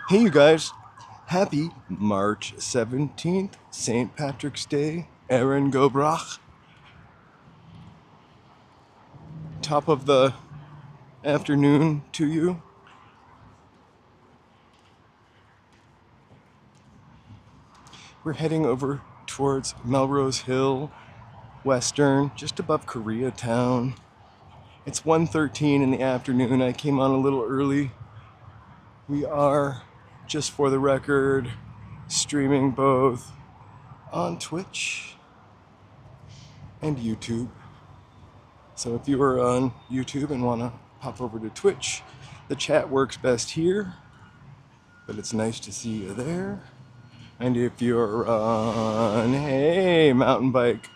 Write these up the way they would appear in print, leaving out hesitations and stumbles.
Hey, you guys. Happy March 17th, St. Patrick's Day. Erin Gobrach. Top of the afternoon to you. We're heading over towards Melrose Hill, Western, just above Koreatown. It's 1:13 in the afternoon. I came on a little early. We are, just for the record, streaming both on Twitch and YouTube. So if you are on YouTube and want to pop over to Twitch, the chat works best here, but it's nice to see you there. And if you're on, hey, mountain bike.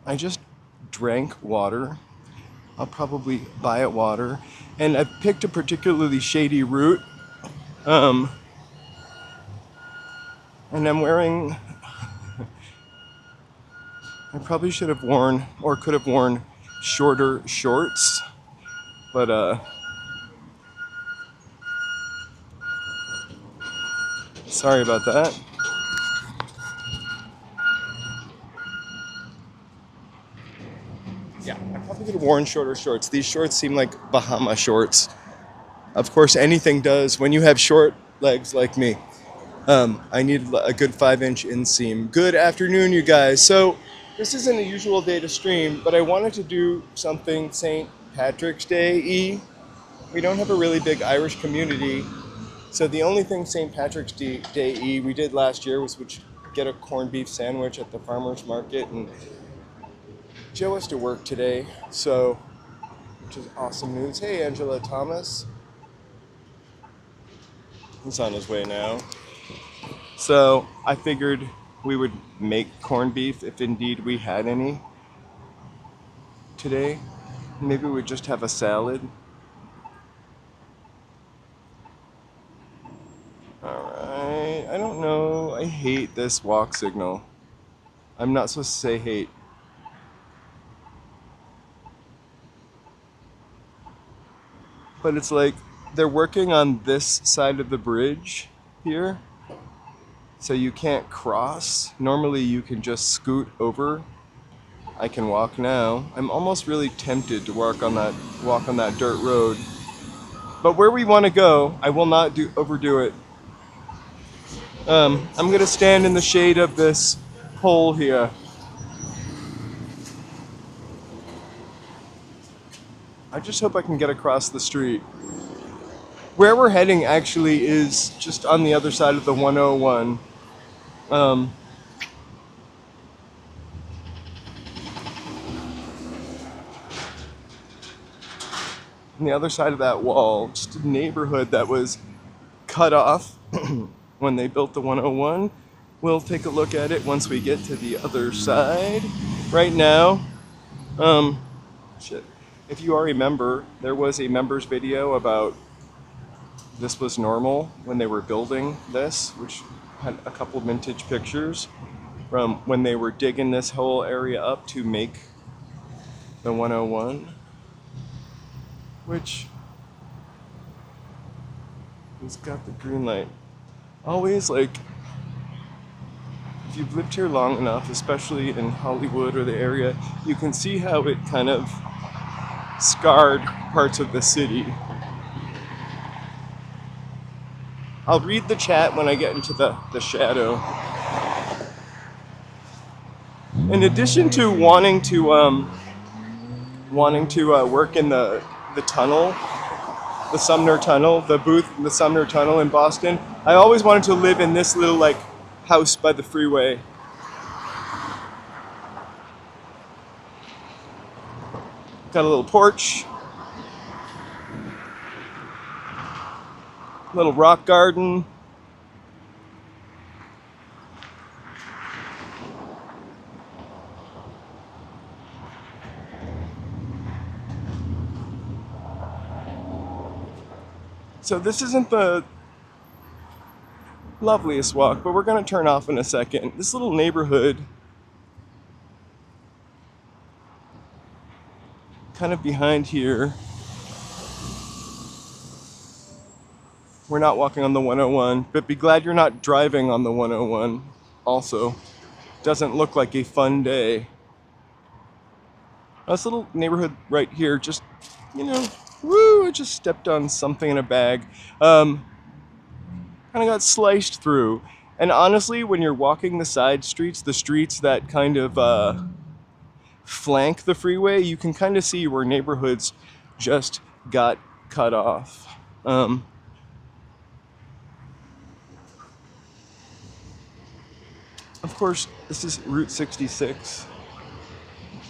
I just drank water. I'll probably buy it water. And I picked a particularly shady route. And I'm wearing, I probably should have worn, or could have worn, shorter shorts. But, sorry about that. Yeah, I probably could have worn shorter shorts. These shorts seem like Bahama shorts. Of course, anything does when you have short legs like me. I need a good 5-inch inseam. Good afternoon, you guys. So this isn't a usual day to stream, but I wanted to do something St. Patrick's Day-y. We don't have a really big Irish community, so the only thing St. Patrick's Day-y we did last year was get a corned beef sandwich at the farmer's market, and Joe has to work today, so, which is awesome news. Hey, Angela Thomas. He's on his way now. So I figured we would make corned beef if indeed we had any today. Maybe we'd just have a salad. Alright, I don't know. I hate this walk signal. I'm not supposed to say hate. But it's like they're working on this side of the bridge here. So you can't cross. Normally you can just scoot over. I can walk now. I'm almost really tempted to walk on that dirt road. But where we want to go, I will not overdo it. I'm gonna stand in the shade of this pole here. I just hope I can get across the street. Where we're heading actually is just on the other side of the 101. On the other side of that wall, just a neighborhood that was cut off when they built the 101. We'll take a look at it once we get to the other side. Right now, if you all remember, there was a members video about this was normal when they were building this, which had a couple vintage pictures from when they were digging this whole area up to make the 101, which has got the green light. Always, like, if you've lived here long enough, especially in Hollywood or the area, you can see how it kind of scarred parts of the city. I'll read the chat when I get into the shadow. In addition to wanting to work in the tunnel, the Sumner Tunnel, the Sumner Tunnel in Boston, I always wanted to live in this little like house by the freeway. Got a little porch, little rock garden. So this isn't the loveliest walk, but we're going to turn off in a second. This little neighborhood, kind of behind here, we're not walking on the 101, but be glad you're not driving on the 101 also. Doesn't look like a fun day. This little neighborhood right here, just, you know, woo, I just stepped on something in a bag. Kind of got sliced through. And honestly, when you're walking the side streets, the streets that kind of flank the freeway, you can kind of see where neighborhoods just got cut off. Of course, this is Route 66.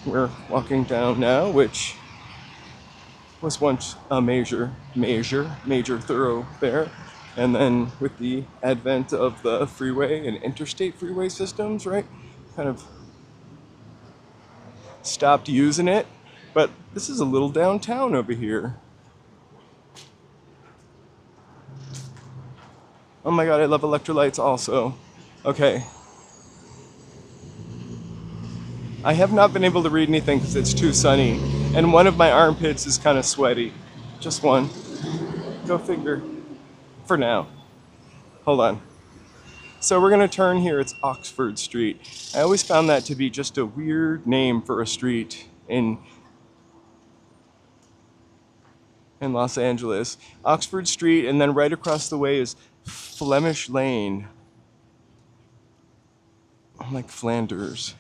We're walking down now, which was once a major thoroughfare. And then with the advent of the freeway and interstate freeway systems, right, kind of stopped using it. But this is a little downtown over here. Oh my god, I love electrolytes also. Okay. I have not been able to read anything because it's too sunny. And one of my armpits is kind of sweaty. Just one. Go figure. For now. Hold on. So we're going to turn here. It's Oxford Street. I always found that to be just a weird name for a street in Los Angeles. Oxford Street, and then right across the way is Flemish Lane. Like Flanders.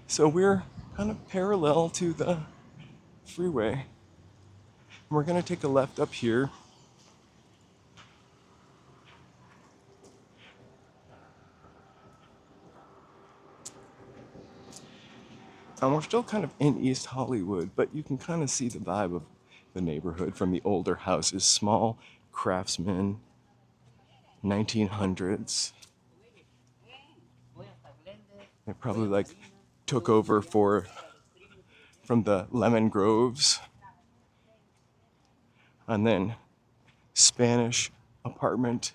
So we're kind of parallel to the freeway. We're going to take a left up here. And we're still kind of in East Hollywood, but you can kind of see the vibe of the neighborhood from the older houses. Small Craftsman, 1900s. They probably like took over from the lemon groves. And then Spanish apartment.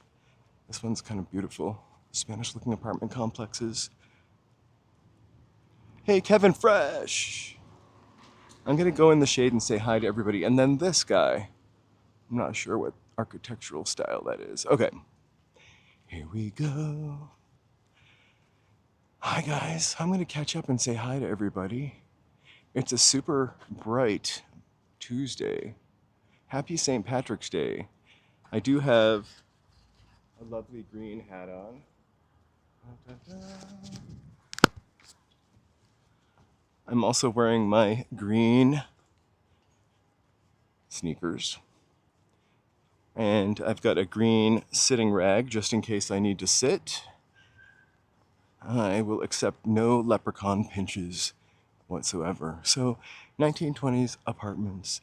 This one's kind of beautiful. Spanish looking apartment complexes. Hey, Kevin Fresh! I'm gonna go in the shade and say hi to everybody. And then this guy. I'm not sure what architectural style that is. Okay. Here we go. Hi guys, I'm gonna catch up and say hi to everybody. It's a super bright Tuesday. Happy St. Patrick's Day. I do have a lovely green hat on. I'm also wearing my green sneakers. And I've got a green sitting rag just in case I need to sit. I will accept no leprechaun pinches whatsoever. So 1920s apartments,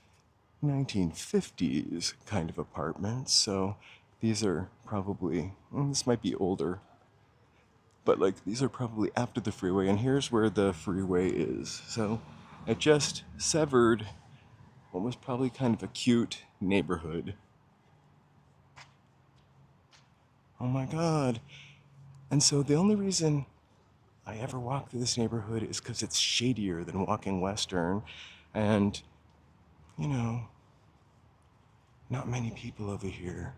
1950s kind of apartments. So these are probably, this might be older, but like these are probably after the freeway, and here's where the freeway is. So it just severed what was probably kind of a cute neighborhood. Oh my god. And so the only reason I ever walk through this neighborhood is because it's shadier than walking Western, and you know, not many people over here.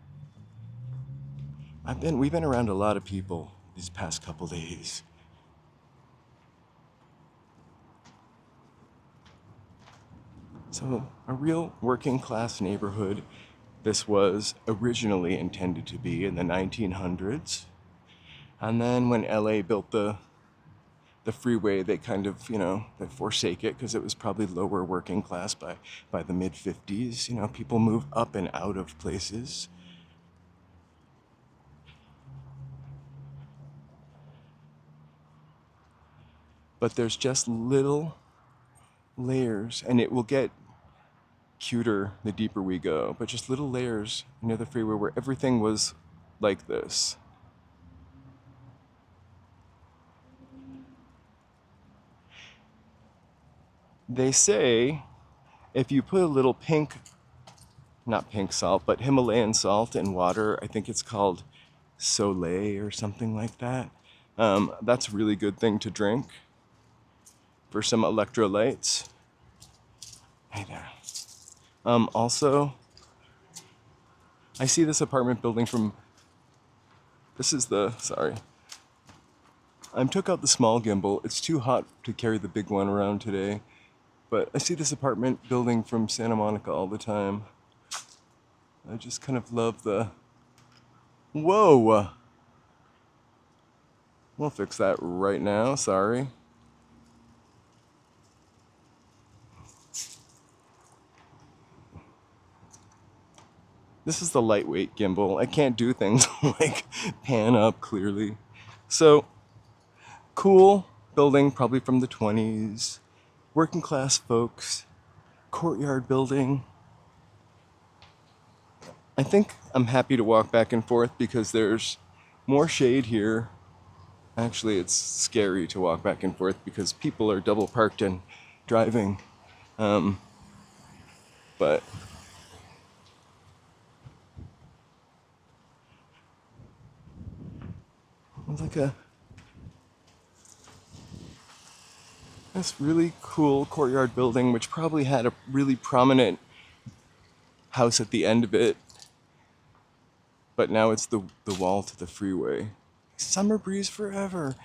We've been around a lot of people these past couple days. So a real working class neighborhood. This was originally intended to be in the 1900s. And then when LA built the freeway, they kind of, they forsake it because it was probably lower working class by the mid 50s. People move up and out of places. But there's just little layers, and it will get cuter the deeper we go, but just little layers near the freeway where everything was like this. They say if you put a little not pink salt, but Himalayan salt in water, I think it's called Soleil or something like that. That's a really good thing to drink for some electrolytes. Hey there. Also, I see this apartment building from, sorry. I took out the small gimbal. It's too hot to carry the big one around today. But I see this apartment building from Santa Monica all the time. I just kind of love the, whoa! We'll fix that right now, sorry. This is the lightweight gimbal. I can't do things like pan up clearly. So, cool building, probably from the 20s. Working class folks. Courtyard building. I think I'm happy to walk back and forth because there's more shade here. Actually, it's scary to walk back and forth because people are double parked and driving. But it's like this really cool courtyard building, which probably had a really prominent house at the end of it. But now it's the wall to the freeway. Summer breeze forever.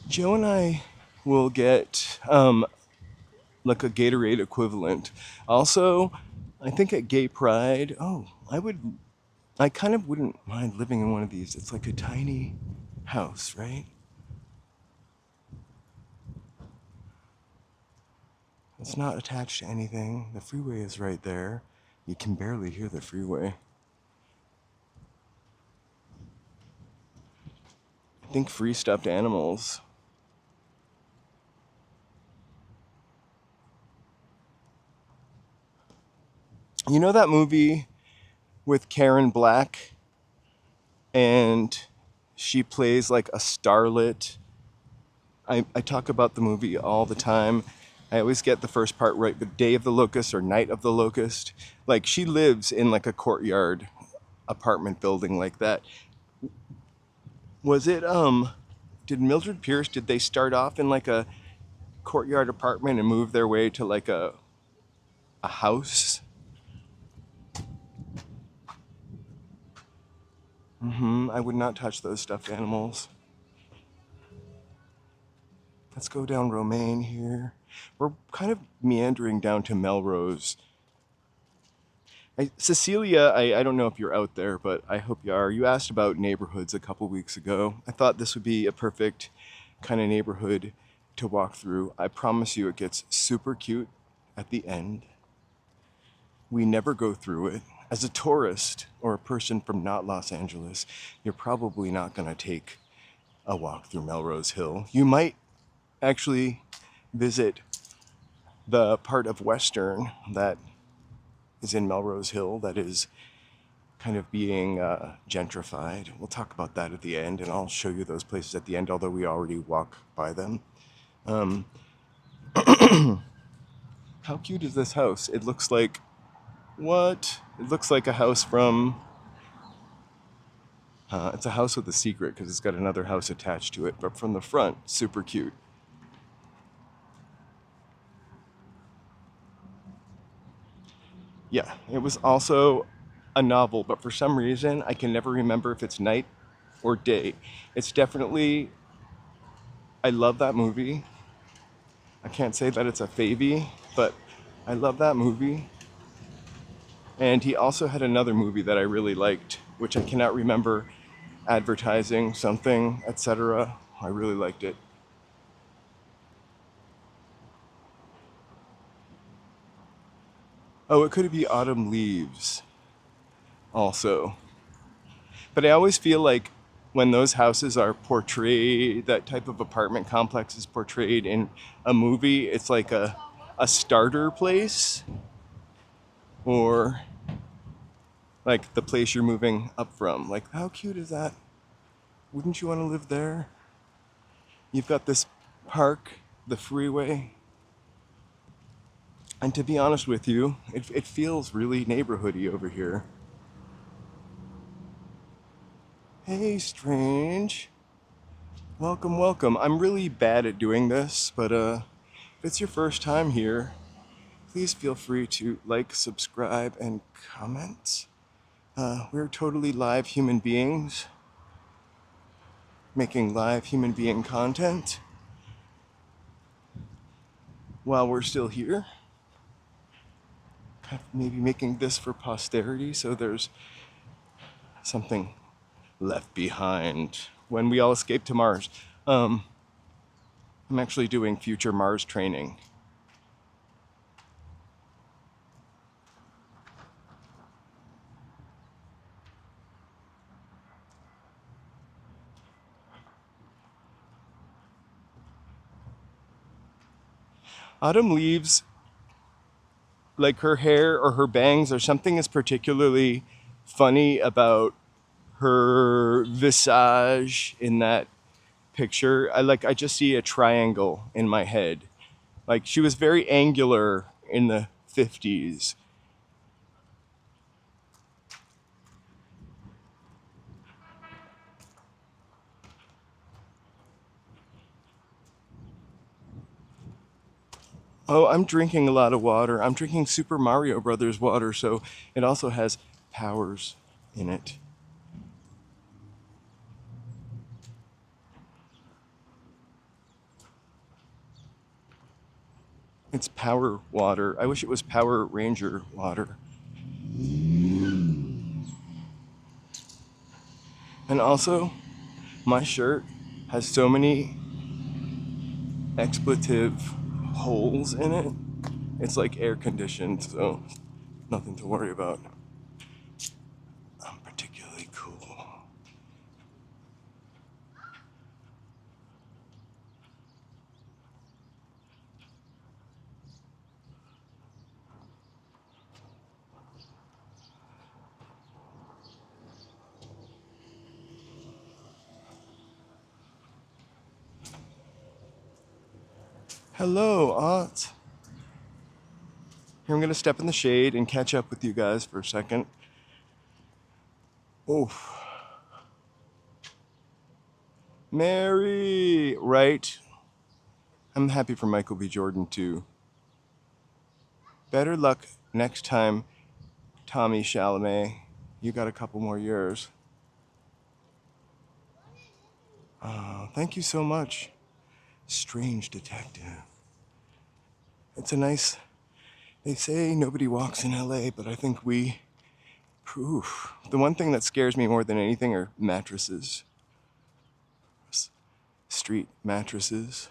Joe and I will get like a Gatorade equivalent. Also, I think at Gay Pride, I kind of wouldn't mind living in one of these. It's like a tiny house, right? It's not attached to anything. The freeway is right there. You can barely hear the freeway. I think free stuffed animals. You know that movie with Karen Black? And she plays like a starlet. I talk about the movie all the time. I always get the first part right, but Day of the Locust or Night of the Locust. Like she lives in like a courtyard apartment building like that. Was it did Mildred Pierce, did they start off in like a courtyard apartment and move their way to like a house? I would not touch those stuffed animals. Let's go down Romaine here. We're kind of meandering down to Melrose. Cecilia, I don't know if you're out there, but I hope you are. You asked about neighborhoods a couple weeks ago. I thought this would be a perfect kind of neighborhood to walk through. I promise you it gets super cute at the end. We never go through it. As a tourist or a person from not Los Angeles, you're probably not going to take a walk through Melrose Hill. You might actually visit the part of Western that is in Melrose Hill that is kind of being gentrified. We'll talk about that at the end, and I'll show you those places at the end, although we already walk by them. How cute is this house? It looks like, what? It looks like a house from, it's a house with a secret because it's got another house attached to it, but from the front, super cute. Yeah, it was also a novel, but for some reason, I can never remember if it's night or day. It's definitely, I love that movie. I can't say that it's a favy, but I love that movie. And he also had another movie that I really liked, which I cannot remember, advertising something, etc. I really liked it. Oh, it could be Autumn Leaves also. But I always feel like when those houses are portrayed, that type of apartment complex is portrayed in a movie, it's like a starter place or like the place you're moving up from. Like, how cute is that? Wouldn't you want to live there? You've got this park, the freeway. And to be honest with you, it feels really neighborhoody over here. Hey, Strange. Welcome, welcome. I'm really bad at doing this, but if it's your first time here, please feel free to like, subscribe, and comment. We're totally live human beings making live human being content while we're still here. Maybe making this for posterity so there's something left behind when we all escape to Mars. Um, I'm actually doing future Mars training. Autumn leaves, like her hair or her bangs or something is particularly funny about her visage in that picture. I just see a triangle in my head. Like she was very angular in the 50s. Oh, I'm drinking a lot of water. I'm drinking Super Mario Brothers water, so it also has powers in it. It's power water. I wish it was Power Ranger water. And also, my shirt has so many expletive holes in it. It's like air conditioned, so nothing to worry about. I'm particularly cool. Hello, Aunt. Here, I'm gonna step in the shade and catch up with you guys for a second. Oh, Mary! Right. I'm happy for Michael B. Jordan too. Better luck next time, Tommy Chalamet. You got a couple more years. Thank you so much, Strange Detective. It's a nice. They say nobody walks in LA, but I think we. Oof. The one thing that scares me more than anything are mattresses. Street mattresses.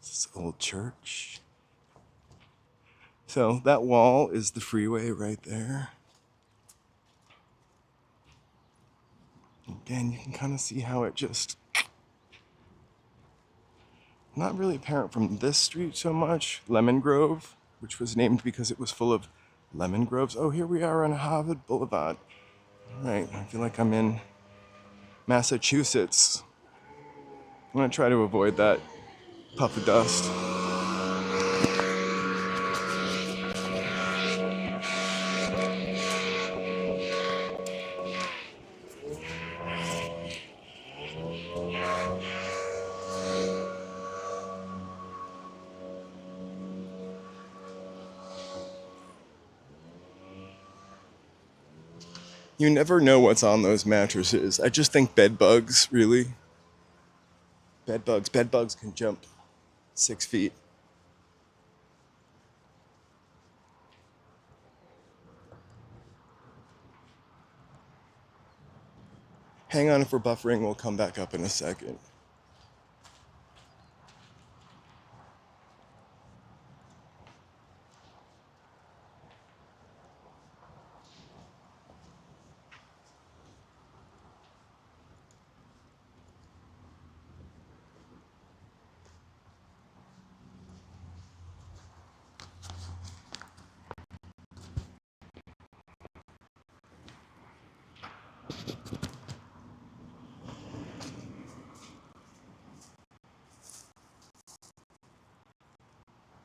This old church. So that wall is the freeway right there. Again, you can kind of see how it just not really apparent from this street so much. Lemon Grove, which was named because it was full of lemon groves. Oh, here we are on Harvard Boulevard. All right, I feel like I'm in Massachusetts. I'm gonna try to avoid that puff of dust. You never know what's on those mattresses. I just think bed bugs, really. Bed bugs. Bed bugs can jump 6 feet. Hang on, if we're buffering, we'll come back up in a second.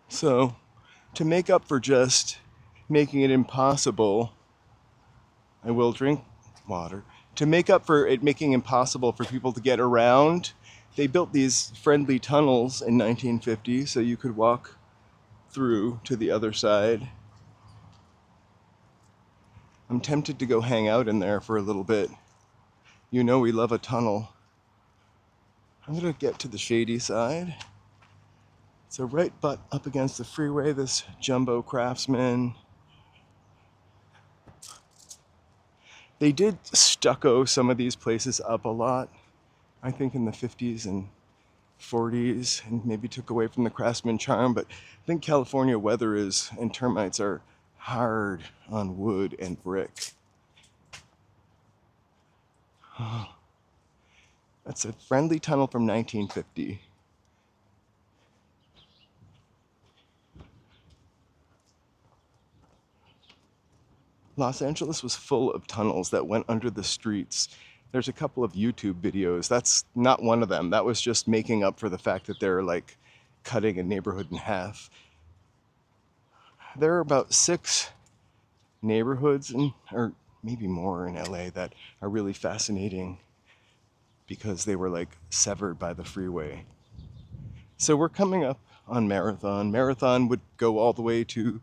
So, to make up for just making it impossible I will drink water. To make up for it making impossible for people to get around, they built these friendly tunnels in 1950 so you could walk through to the other side. I'm tempted to go hang out in there for a little bit. You know we love a tunnel. I'm gonna get to the shady side. So right butt up against the freeway, this jumbo Craftsman. They did stucco some of these places up a lot, I think in the 50s and 40s, and maybe took away from the Craftsman charm, but I think California weather is, and termites are hard on wood and brick. Oh, that's a friendly tunnel from 1950. Los Angeles was full of tunnels that went under the streets. There's a couple of YouTube videos. That's not one of them. That was just making up for the fact that they're like cutting a neighborhood in half. There are about 6 neighborhoods, or maybe more in LA, that are really fascinating because they were like severed by the freeway. So we're coming up on Marathon. Marathon would go all the way to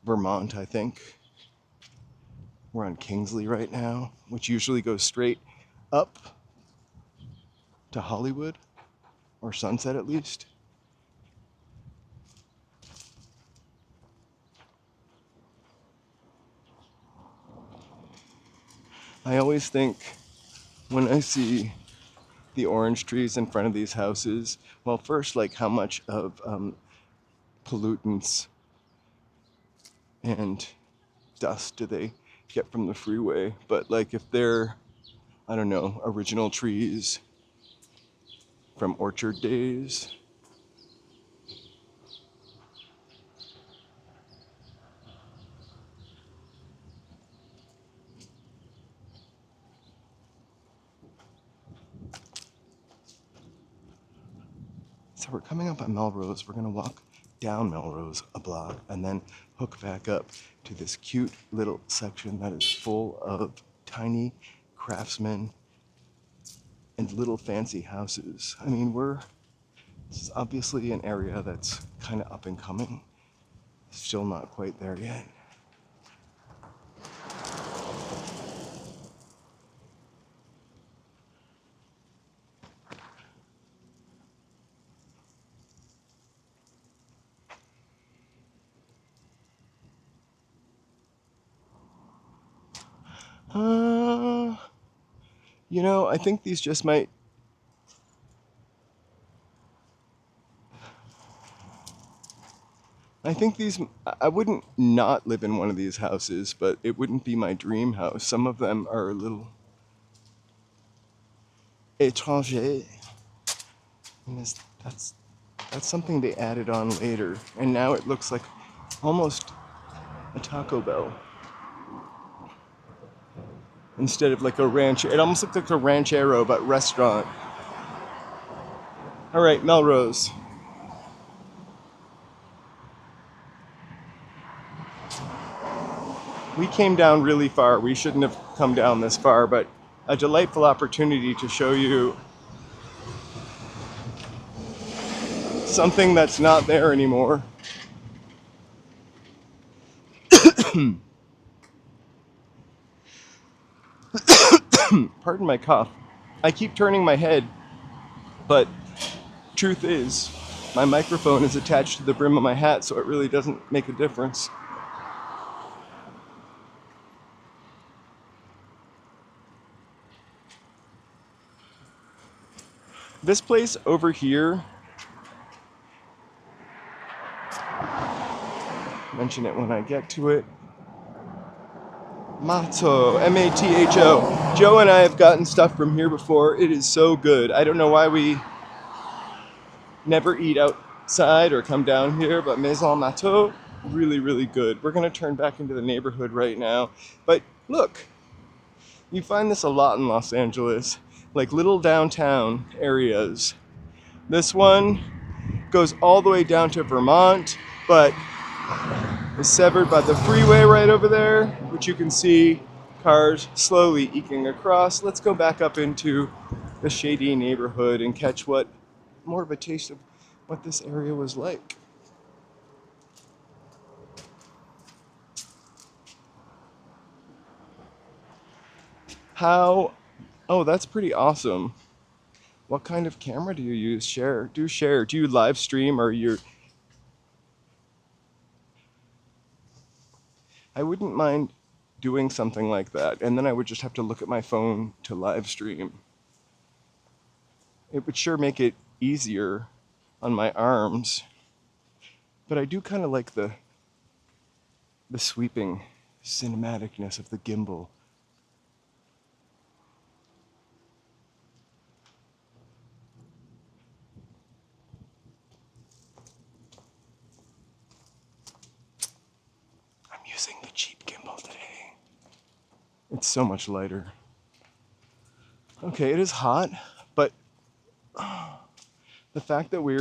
Vermont, I think. We're on Kingsley right now, which usually goes straight up to Hollywood, or Sunset at least. I always think when I see the orange trees in front of these houses, well, first, like how much of pollutants and dust do they get from the freeway, but like if they're, I don't know, original trees from orchard days. So we're coming up on Melrose. We're gonna walk down Melrose a block and then hook back up to this cute little section that is full of tiny Craftsman and little fancy houses. I mean, this is obviously an area that's kind of up and coming. Still not quite there yet. You know, I think these just might... I wouldn't not live in one of these houses, but it wouldn't be my dream house. Some of them are a little étranger. And that's something they added on later. And now it looks like almost a Taco Bell. Instead of like a ranch, it almost looks like a ranchero, but restaurant. All right, Melrose. We came down really far. We shouldn't have come down this far, but a delightful opportunity to show you something that's not there anymore. Pardon my cough. I keep turning my head, but truth is, my microphone is attached to the brim of my hat, so it really doesn't make a difference. This place over here, mention it when I get to it. Matho, M-A-T-H-O. Joe and I have gotten stuff from here before. It is so good. I don't know why we never eat outside or come down here, but Maison Matho, really, really good. We're going to turn back into the neighborhood right now. But look, you find this a lot in Los Angeles, like little downtown areas. This one goes all the way down to Vermont, but is severed by the freeway right over there, which you can see Cars slowly eking across. Let's go back up into the shady neighborhood and catch what more of a taste of what this area was like. How? Oh, that's pretty awesome. What kind of camera do you use? Share. Do share. Do you live stream or you're. I wouldn't mind doing something like that, and then I would just have to look at my phone to live stream. It would sure make it easier on my arms, but I do kind of like the sweeping cinematicness of the gimbal. I'm using the cheap gimbal today. It's so much lighter. Okay, it is hot, but the fact that we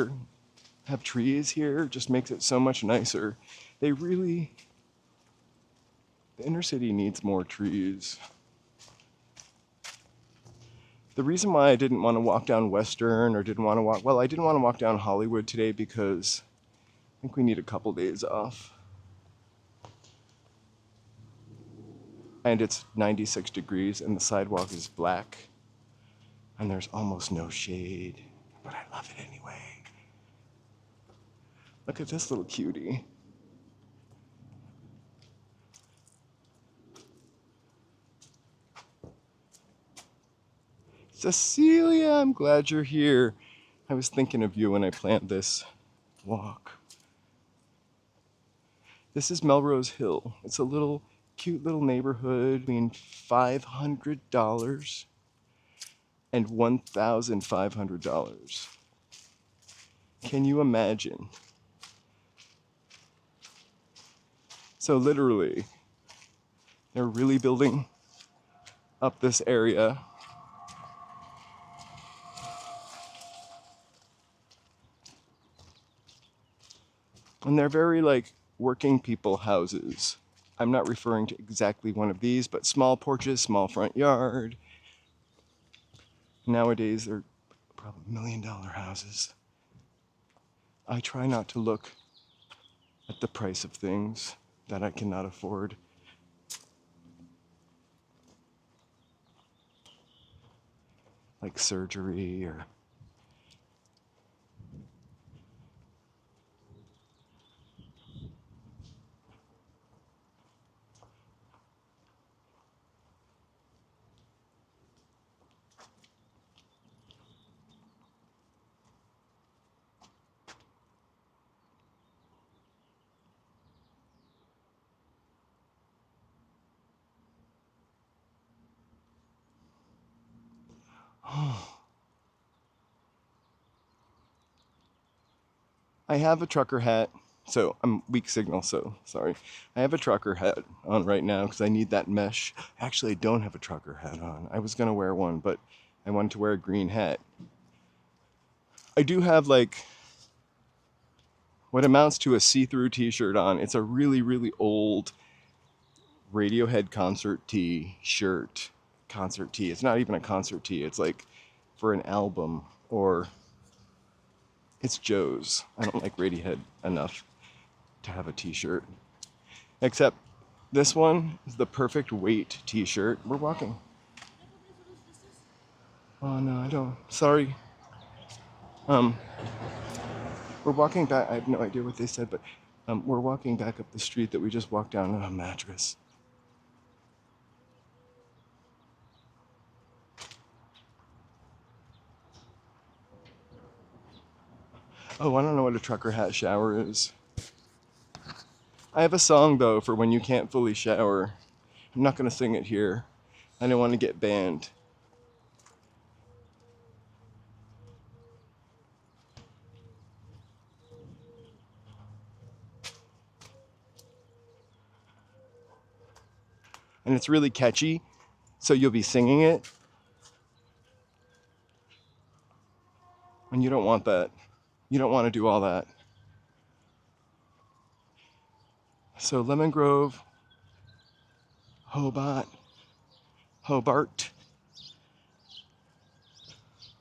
have trees here just makes it so much nicer. They really, the inner city needs more trees. The reason why I didn't want to walk down Western or didn't want to walk, well, I didn't want to walk down Hollywood today because I think we need a couple days off. And it's 96 degrees and the sidewalk is black and there's almost no shade, but I love it anyway. Look at this little cutie. Cecilia, I'm glad you're here. I was thinking of you when I planned this walk. This is Melrose Hill. It's a little cute little neighborhood between $500 and $1,500. Can you imagine? So literally, they're really building up this area. And they're very like working people houses. I'm not referring to exactly one of these, but small porches, small front yard. Nowadays, they're probably $1 million houses. I try not to look at the price of things that I cannot afford. Like surgery or I have a trucker hat, so I'm weak signal, so sorry. I have a trucker hat on right now because I need that mesh. Actually, I don't have a trucker hat on. I was gonna wear one, but I wanted to wear a green hat. I do have like what amounts to a see-through t-shirt on. It's a really, really old Radiohead concert tee shirt. Concert tee. It's not even a concert tee. It's like for an album or it's Joe's. I don't like Radiohead enough to have a t-shirt. Except this one is the perfect weight t-shirt. We're walking. Oh no, I don't. Sorry. We're walking back. I have no idea what they said, but we're walking back up the street that we just walked down on a mattress. Oh, I don't know what a trucker hat shower is. I have a song though for when you can't fully shower. I'm not gonna sing it here. I don't want to get banned. And it's really catchy, so you'll be singing it. And you don't want that. You don't want to do all that. So Lemon Grove, Hobart, Hobart.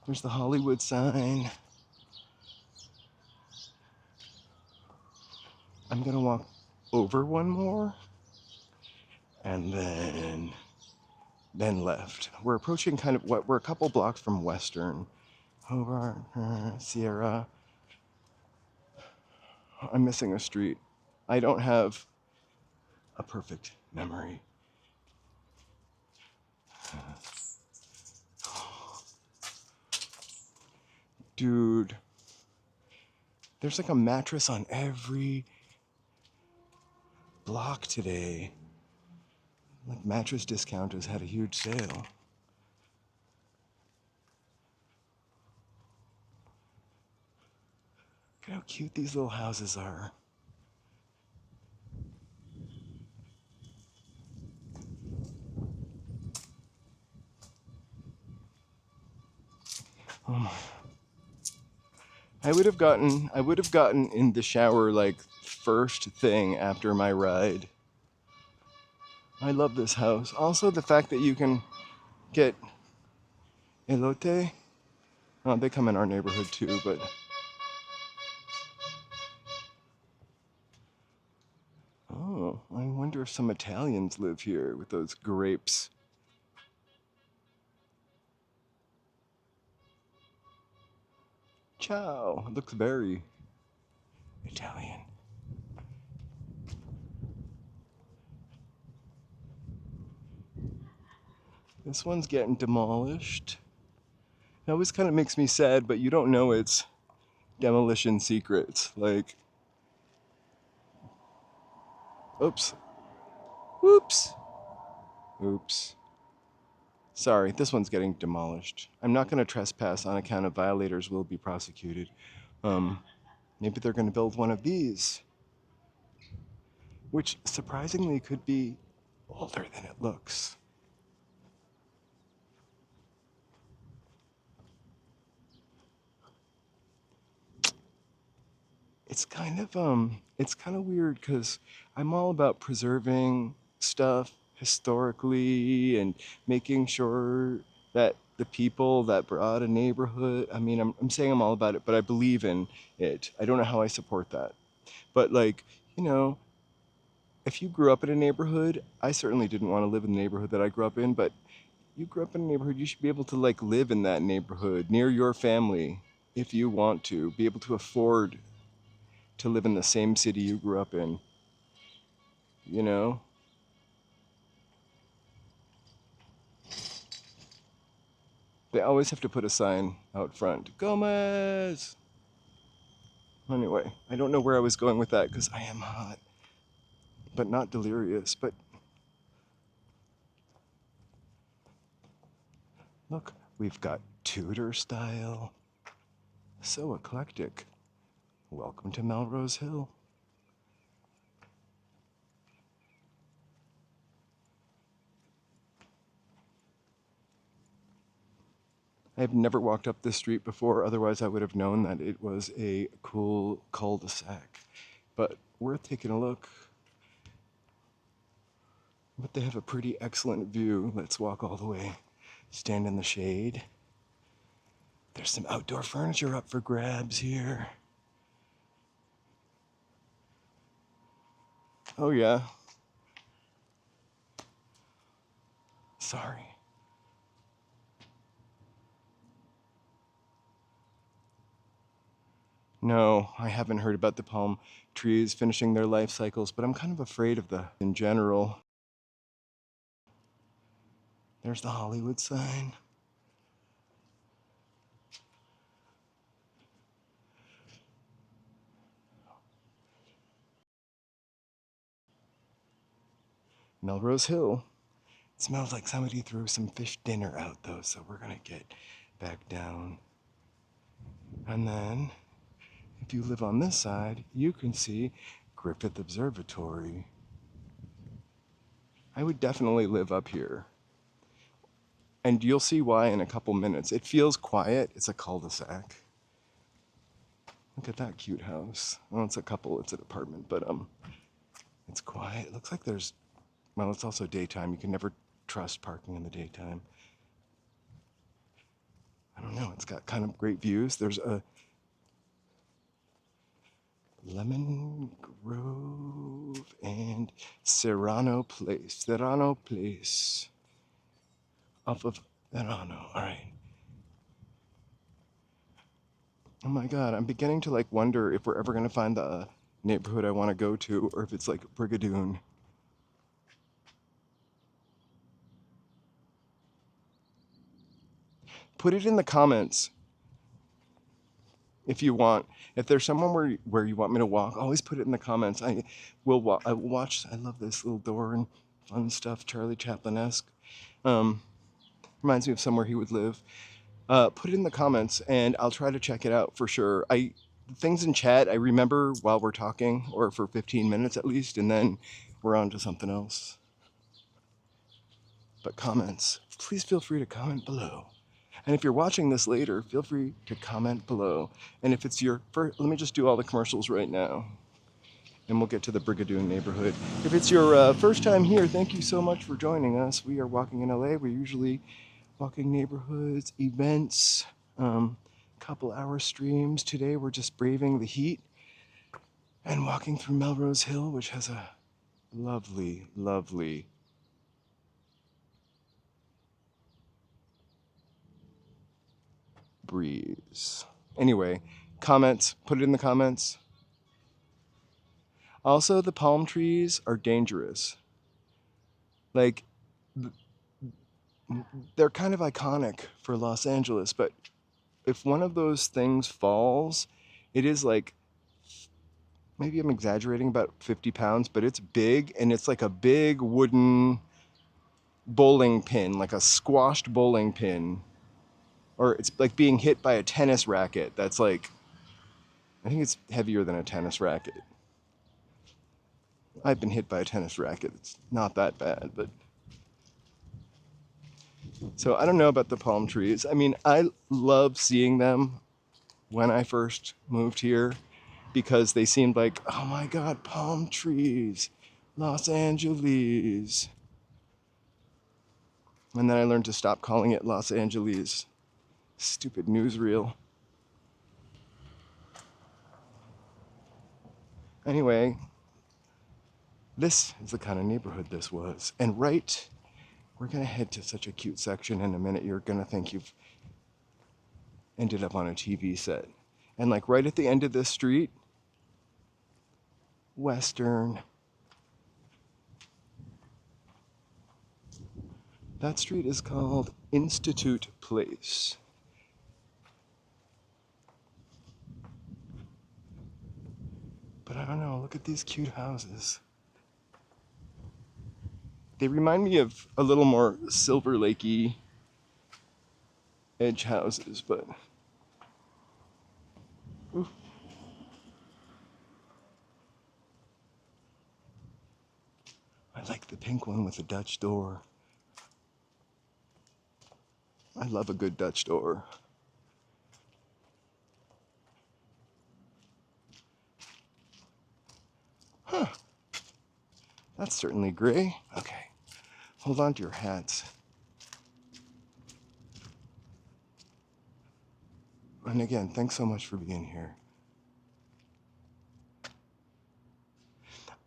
There's the Hollywood sign. I'm gonna walk over one more and then left. We're approaching kind of what we're a couple blocks from Western. Hobart, Sierra. I'm missing a street. I don't have a perfect memory. Dude, there's like a mattress on every block today. Like Mattress Discounters had a huge sale. Look at how cute these little houses are. Oh my. I would have gotten in the shower like first thing after my ride. I love this house. Also the fact that you can get elote. Oh, they come in our neighborhood too, but oh, I wonder if some Italians live here with those grapes. Ciao. It looks very Italian. This one's getting demolished. It always kind of makes me sad, but you don't know its demolition secrets. Like, oops. Whoops. Oops. Sorry, this one's getting demolished. I'm not going to trespass on account of violators will be prosecuted. Maybe they're going to build one of these, which surprisingly could be older than it looks. It's kind of weird because I'm all about preserving stuff historically and making sure that the people that brought a neighborhood, I mean, I'm saying I'm all about it, but I believe in it. I don't know how I support that. But like, you know, if you grew up in a neighborhood, I certainly didn't want to live in the neighborhood that I grew up in, but you grew up in a neighborhood, you should be able to like live in that neighborhood near your family if you want to, be able to afford to live in the same city you grew up in, you know? They always have to put a sign out front, Gomez! Anyway, I don't know where I was going with that because I am hot, but not delirious. But look, we've got Tudor style, so eclectic. Welcome to Melrose Hill. I've never walked up this street before, otherwise I would have known that it was a cool cul-de-sac. But worth taking a look. But they have a pretty excellent view. Let's walk all the way. Stand in the shade. There's some outdoor furniture up for grabs here. Oh yeah. Sorry. No, I haven't heard about the palm trees finishing their life cycles, but I'm kind of afraid of the in general. There's the Hollywood sign. Melrose Hill. It smells like somebody threw some fish dinner out though, so we're gonna get back down. And then, if you live on this side, you can see Griffith Observatory. I would definitely live up here. And you'll see why in a couple minutes. It feels quiet. It's a cul-de-sac. Look at that cute house. Well, it's a couple, it's an apartment, but it's quiet. It looks like there's, well, it's also daytime. You can never trust parking in the daytime. I don't know. It's got kind of great views. There's a Lemon Grove and Serrano Place. Off of Serrano. All right. Oh my God. I'm beginning to like wonder if we're ever going to find the neighborhood I want to go to, or if it's like Brigadoon. Put it in the comments if you want. If there's somewhere where you want me to walk, always put it in the comments. I will watch. I love this little door and fun stuff, Charlie Chaplin-esque. Reminds me of somewhere he would live. Put it in the comments and I'll try to check it out for sure. Things in chat I remember while we're talking, or for 15 minutes at least, and then we're on to something else. But comments, please feel free to comment below. And if you're watching this later, feel free to comment below. And if it's your first, let me just do all the commercials right now, and we'll get to the Brigadoon neighborhood. If it's your first time here, thank you so much for joining us. We are Walking in LA. We're usually walking neighborhoods, events, couple hour streams. Today we're just braving the heat and walking through Melrose Hill, which has a lovely, lovely breeze. Anyway, comments, put it in the comments. Also, the palm trees are dangerous. Like, they're kind of iconic for Los Angeles, but if one of those things falls, it is like, maybe I'm exaggerating, about 50 pounds, but it's big, and it's like a big wooden bowling pin, like a squashed bowling pin. Or it's like being hit by a tennis racket. That's like, I think it's heavier than a tennis racket. I've been hit by a tennis racket. It's not that bad, but. So I don't know about the palm trees. I mean, I love seeing them when I first moved here, because they seemed like, oh my God, palm trees, Los Angeles. And then I learned to stop calling it Los Angeles. Stupid newsreel. Anyway, this is the kind of neighborhood this was. And right, we're gonna head to such a cute section in a minute. You're gonna think you've ended up on a TV set. And like right at the end of this street, Western. That street is called Institute Place. But I don't know, look at these cute houses. They remind me of a little more Silver Lakey edge houses, but ooh. I like the pink one with the Dutch door. I love a good Dutch door. Huh. That's certainly gray. Okay. Hold on to your hats. And again, thanks so much for being here.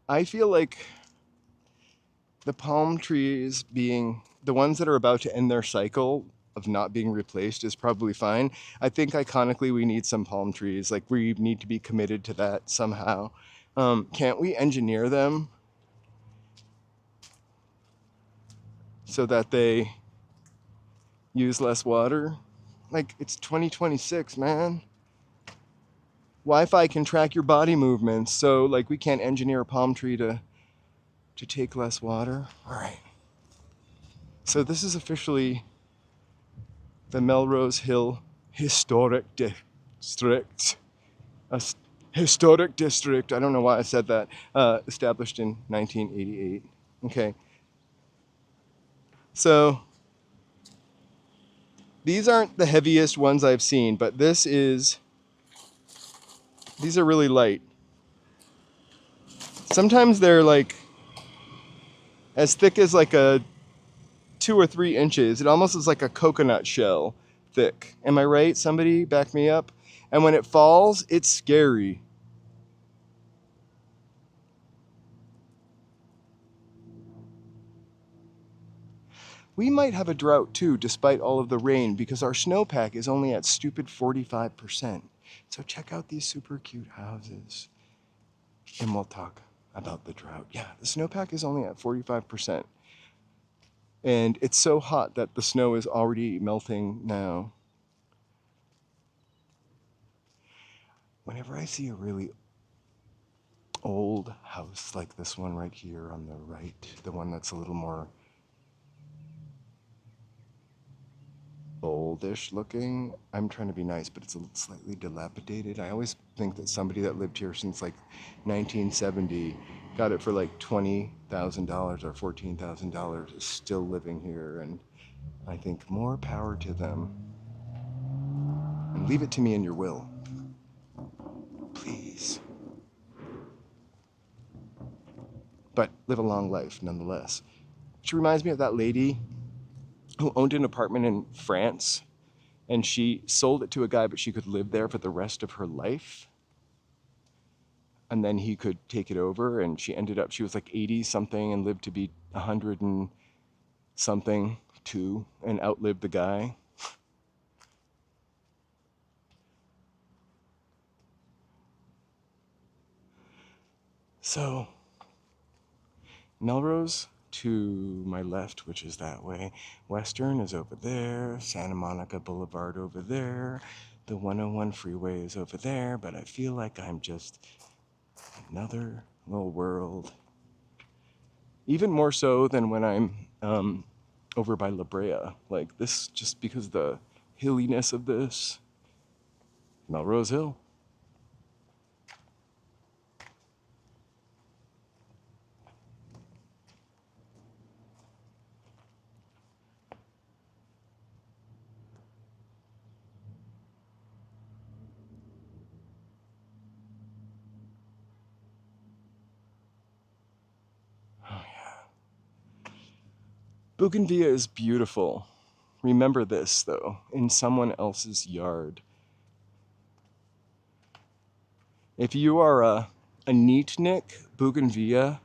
I feel like the palm trees being the ones that are about to end their cycle of not being replaced is probably fine. I think iconically we need some palm trees. Like, we need to be committed to that somehow. Can't we engineer them so that they use less water? Like, it's 2026, man. Wi-Fi can track your body movements, so like we can't engineer a palm tree to take less water. All right. So this is officially the Melrose Hill Historic District. Historic district, I don't know why I said that, established in 1988. Okay. So these aren't the heaviest ones I've seen, but these are really light. Sometimes they're like as thick as like a 2 or 3 inches. It almost is like a coconut shell thick. Am I right? Somebody back me up. And when it falls, it's scary. We might have a drought too, despite all of the rain, because our snowpack is only at stupid 45%. So check out these super cute houses. And we'll talk about the drought. Yeah, the snowpack is only at 45%. And it's so hot that the snow is already melting now. Whenever I see a really old house like this one right here on the right, the one that's a little more oldish looking, I'm trying to be nice, but it's a slightly dilapidated. I always think that somebody that lived here since like 1970 got it for like $20,000 or $14,000 is still living here, and I think more power to them. And leave it to me in your will, please. But live a long life nonetheless. She reminds me of that lady who owned an apartment in France, and she sold it to a guy, but she could live there for the rest of her life. And then he could take it over, and she was like 80 something and lived to be 100 and something too, and outlived the guy. So, Melrose to my left, which is that way. Western is over there. Santa Monica Boulevard over there. The 101 freeway is over there, but I feel like I'm just another little world. Even more so than when I'm over by La Brea. Like this, just because the hilliness of this. Melrose Hill. Oh yeah. Bougainvillea is beautiful. Remember this though, in someone else's yard. If you are a neatnik, Bougainvillea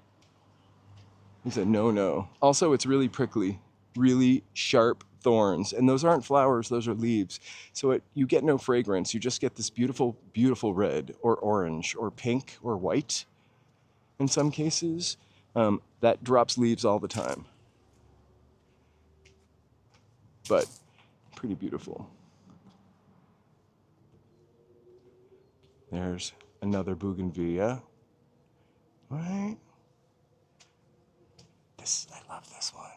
is a no-no. Also, it's really prickly, really sharp thorns, and those aren't flowers, those are leaves. So you get no fragrance, you just get this beautiful, beautiful red or orange or pink or white in some cases that drops leaves all the time. But pretty beautiful. There's another bougainvillea. Right? I love this one.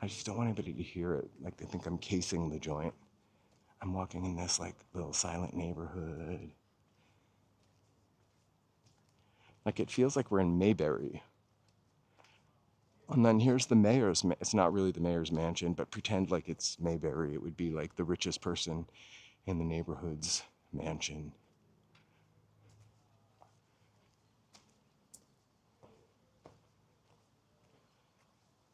I just don't want anybody to hear it. Like they think I'm casing the joint. I'm walking in this like little silent neighborhood. Like it feels like we're in Mayberry. And then here's the mayor's, it's not really the mayor's mansion, but pretend like it's Mayberry. It would be like the richest person in the neighborhood's mansion.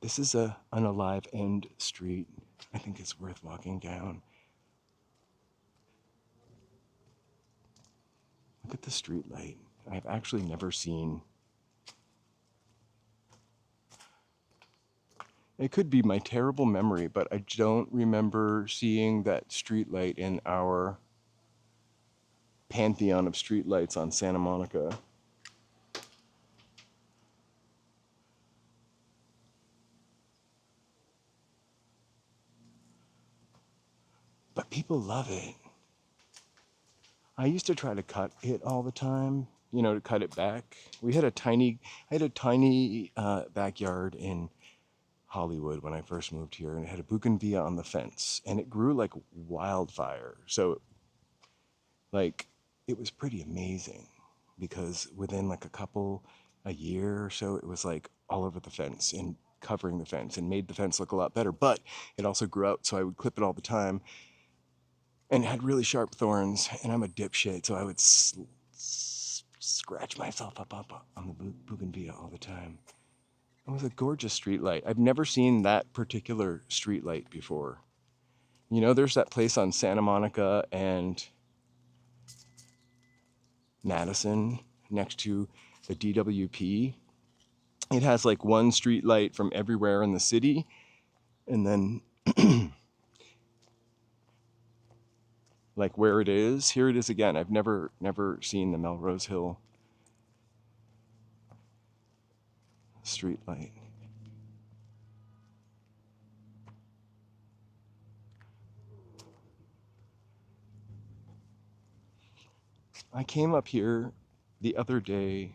This is an alive end street. I think it's worth walking down. Look at the street light. I've actually never seen. It could be my terrible memory, but I don't remember seeing that street light in our pantheon of street lights on Santa Monica. But people love it. I used to try to cut it all the time, to cut it back. I had a tiny backyard in Hollywood when I first moved here, and it had a bougainvillea on the fence, and it grew like wildfire. So, it was pretty amazing because within like a year or so, it was like all over the fence and covering the fence and made the fence look a lot better. But it also grew out, so I would clip it all the time. And it had really sharp thorns, and I'm a dipshit, so I would scratch myself up on the bougainvillea all the time. It was a gorgeous street light. I've never seen that particular street light before. You know, there's that place on Santa Monica and Madison next to the DWP. It has like one street light from everywhere in the city, and then like where it is, here it is again. I've never seen the Melrose Hill street light. I came up here the other day.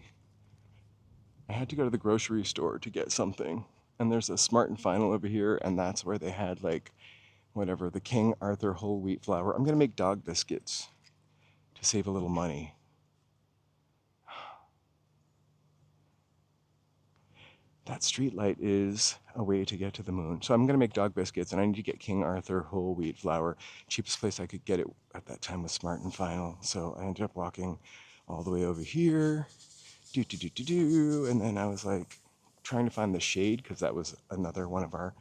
I had to go to the grocery store to get something, and there's a Smart and Final over here, and that's where they had like whatever, the King Arthur whole wheat flour. I'm gonna make dog biscuits to save a little money. That street light is a way to get to the moon. So I'm gonna make dog biscuits, and I need to get King Arthur whole wheat flour. Cheapest place I could get it at that time was Smart and Final. So I ended up walking all the way over here, and then I was like trying to find the shade because that was another one of our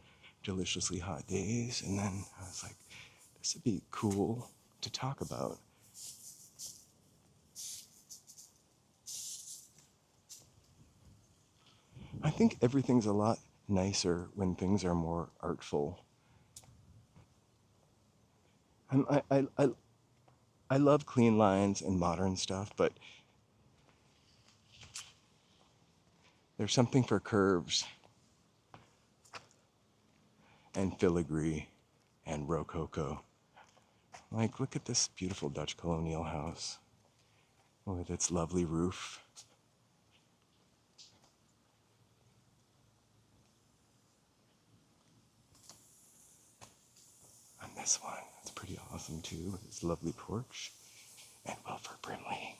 deliciously hot days. And then I was like, this would be cool to talk about. I think everything's a lot nicer when things are more artful. I love clean lines and modern stuff, but there's something for curves and filigree and rococo. Like, look at this beautiful Dutch colonial house with its lovely roof. And this one, it's pretty awesome too, with its lovely porch and Wilford Brimley.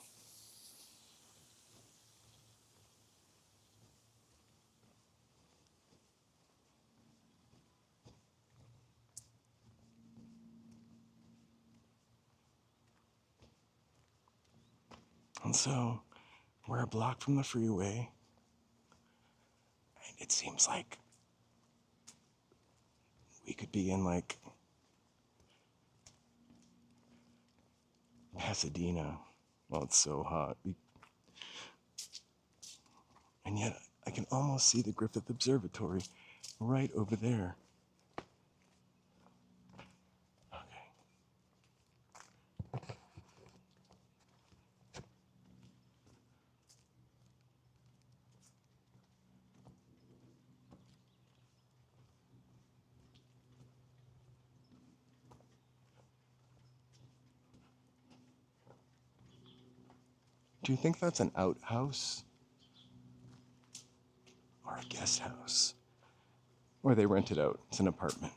And so we're a block from the freeway, and it seems like we could be in like Pasadena. Well, it's so hot. And yet I can almost see the Griffith Observatory right over there. Okay. Do you think that's an outhouse? Or a guest house? Or they rent it out. It's an apartment.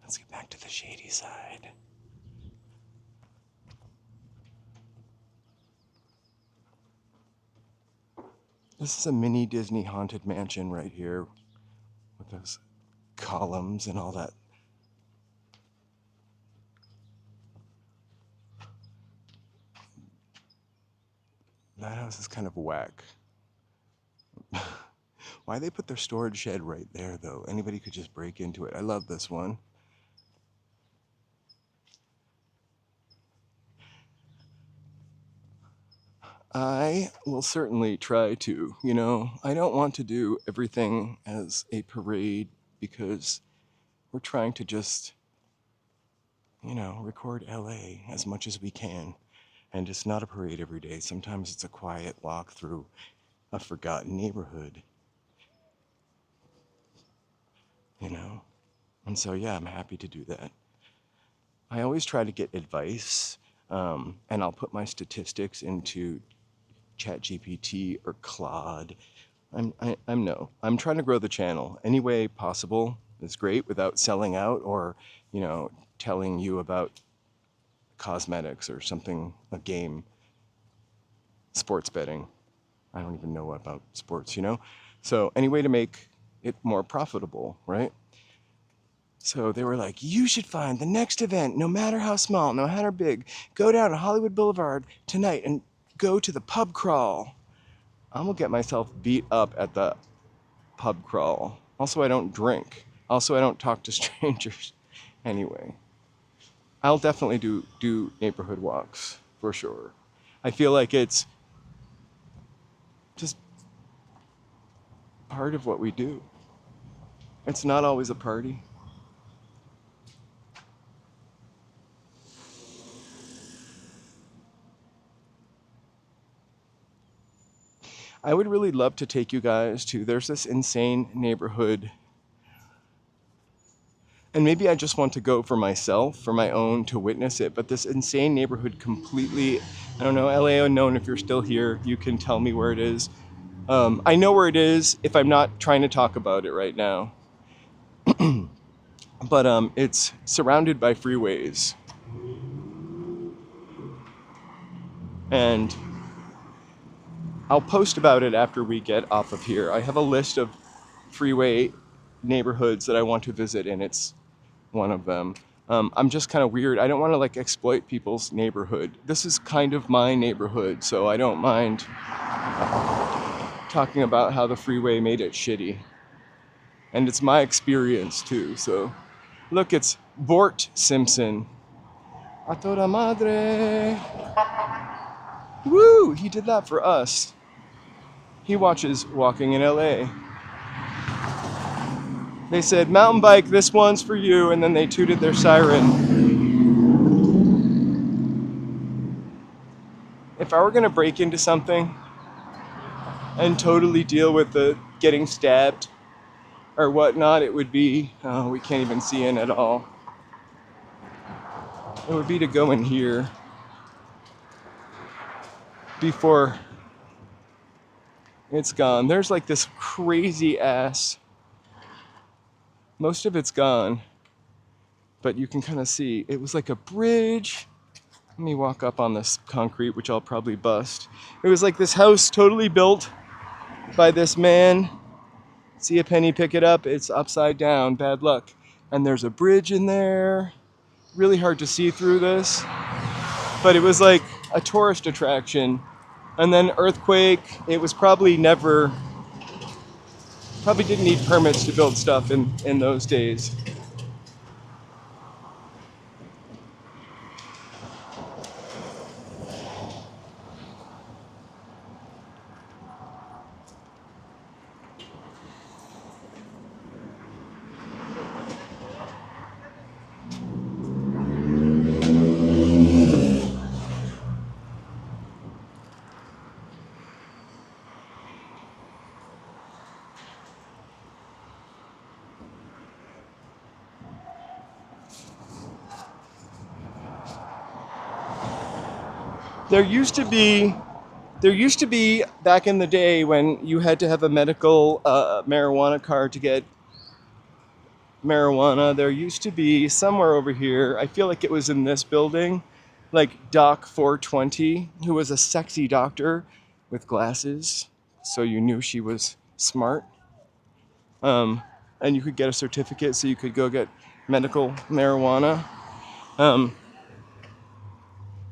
Let's get back to the shady side. This is a mini Disney haunted mansion right here with those columns and all that. That house is kind of whack. Why they put their storage shed right there, though? Anybody could just break into it. I love this one. I will certainly try to, I don't want to do everything as a parade because we're trying to just, record LA as much as we can. And it's not a parade every day. Sometimes it's a quiet walk through a forgotten neighborhood, And so, yeah, I'm happy to do that. I always try to get advice, and I'll put my statistics into ChatGPT or Claude. I'm trying to grow the channel any way possible. It's great without selling out or, telling you about cosmetics or something, a game, sports betting. I don't even know about sports, So any way to make it more profitable, right? So they were like, you should find the next event, no matter how small, no matter big. Go down to Hollywood Boulevard tonight and go to the pub crawl. I'm gonna get myself beat up at the pub crawl. Also, I don't drink. Also, I don't talk to strangers. Anyway, I'll definitely do neighborhood walks for sure. I feel like it's just part of what we do. It's not always a party. I would really love to take you guys to, there's this insane neighborhood. And maybe I just want to go for myself, for my own, to witness it. But this insane neighborhood completely, I don't know, LA unknown, if you're still here, you can tell me where it is. I know where it is if I'm not trying to talk about it right now. But it's surrounded by freeways. And I'll post about it after we get off of here. I have a list of freeway neighborhoods that I want to visit, and it's one of them. I'm just kind of weird. I don't want to like exploit people's neighborhood. This is kind of my neighborhood, so I don't mind talking about how the freeway made it shitty. And it's my experience too, so. Look, it's Bort Simpson. A toda madre. Woo! He did that for us. He watches Walking in LA. They said, mountain bike, this one's for you, and then they tooted their siren. If I were gonna break into something and totally deal with the getting stabbed or whatnot, it would be, oh, we can't even see in at all. It would be to go in here before it's gone. There's like this crazy ass, most of it's gone, but you can kind of see, it was like a bridge. Let me walk up on this concrete, which I'll probably bust. It was like this house totally built by this man. See a penny, pick it up, it's upside down, bad luck. And there's a bridge in there. Really hard to see through this, but it was like a tourist attraction. And then earthquake, it was probably didn't need permits to build stuff in those days. There used to be back in the day when you had to have a medical marijuana card to get marijuana. There used to be somewhere over here, I feel like it was in this building, like Doc 420, who was a sexy doctor with glasses, so you knew she was smart. And you could get a certificate so you could go get medical marijuana.